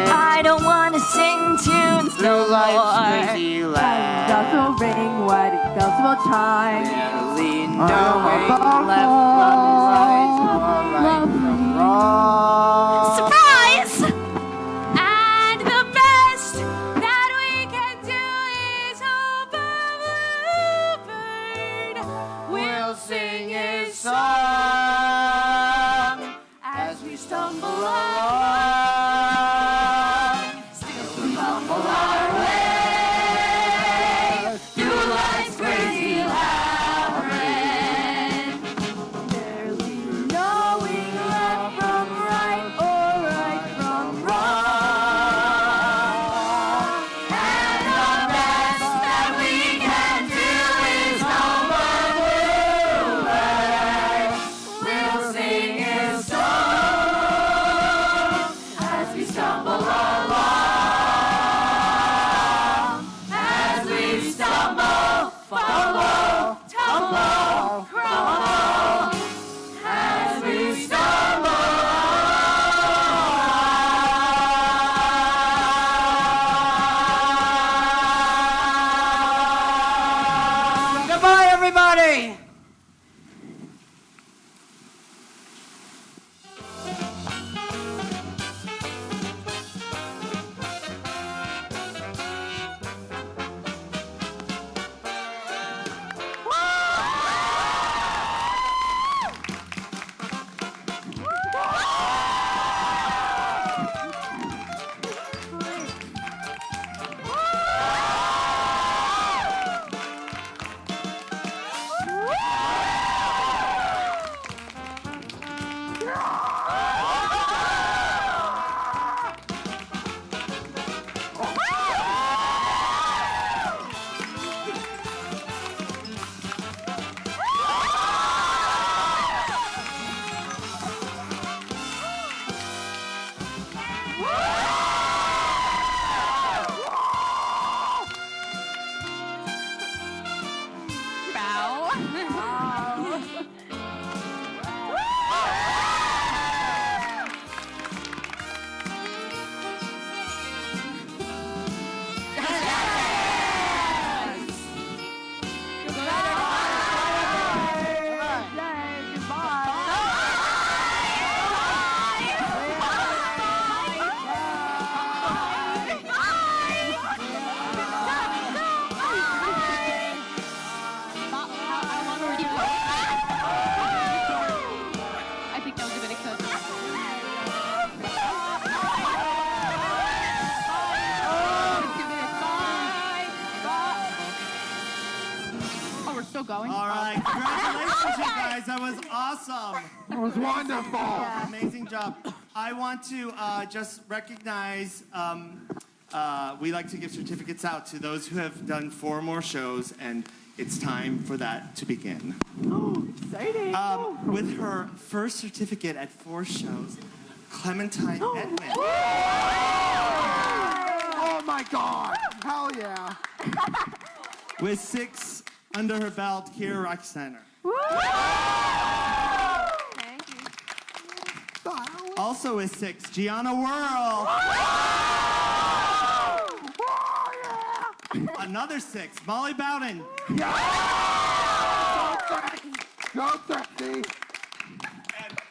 I don't wanna sing tunes through life's crazy land. Bells will ring when it bells will chime. Barely knowing about left from right or right from wrong. Surprise! And the best that we can do is hope a bluebird will sing his song as we stumble along. Still we bumble our way through life's crazy labyrinth. Barely knowing left from right or right from wrong. And the best that we can do is hope a bluebird will sing his song as we stumble along. As we stumble, fumble, tumble, crumble. As we stumble along. Goodbye, everybody! I think that was a bit excessive. Oh, we're still going? All right, congratulations, you guys. That was awesome. It was wonderful. Amazing job. I want to just recognize, we like to give certificates out to those who have done 4 more shows, and it's time for that to begin. Exciting. With her first certificate at 4 shows, Clementine Edmond. Oh my God. Hell yeah. With 6 under her belt, Kira Roxanner. Thank you. Also with 6, Gianna Whirl. Another 6, Molly Bowden. Go sexy.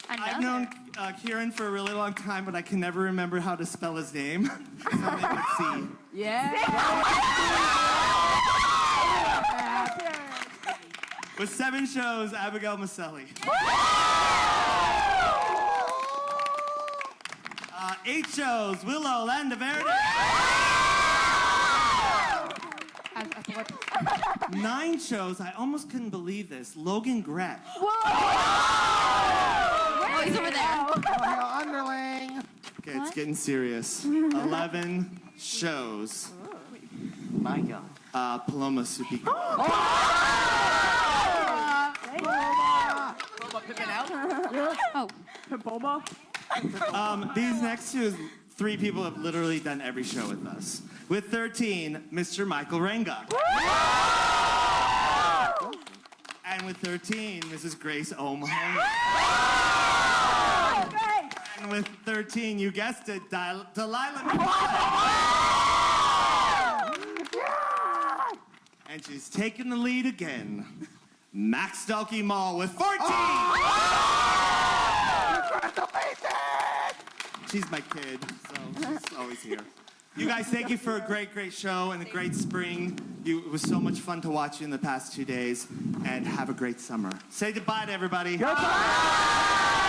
I've known Kieran for a really long time, but I can never remember how to spell his name. So I'll make it C. With 7 shows, Abigail Maselli. 8 shows, Willow Landaverde. 9 shows, I almost couldn't believe this, Logan Grett. Oh, he's over there. Underling. Okay, it's getting serious. 11 shows. My God. Paloma Supico. These next 3 people have literally done every show with us. With 13, Mr. Michael Renga. And with 13, Mrs. Grace O'Mahony. And with 13, you guessed it, Delilah McCall. And she's taking the lead again. Max Delkey Mall with 14. She's my kid, so she's always here. You guys, thank you for a great, great show and a great spring. It was so much fun to watch you in the past 2 days, and have a great summer. Say goodbye to everybody. Goodbye!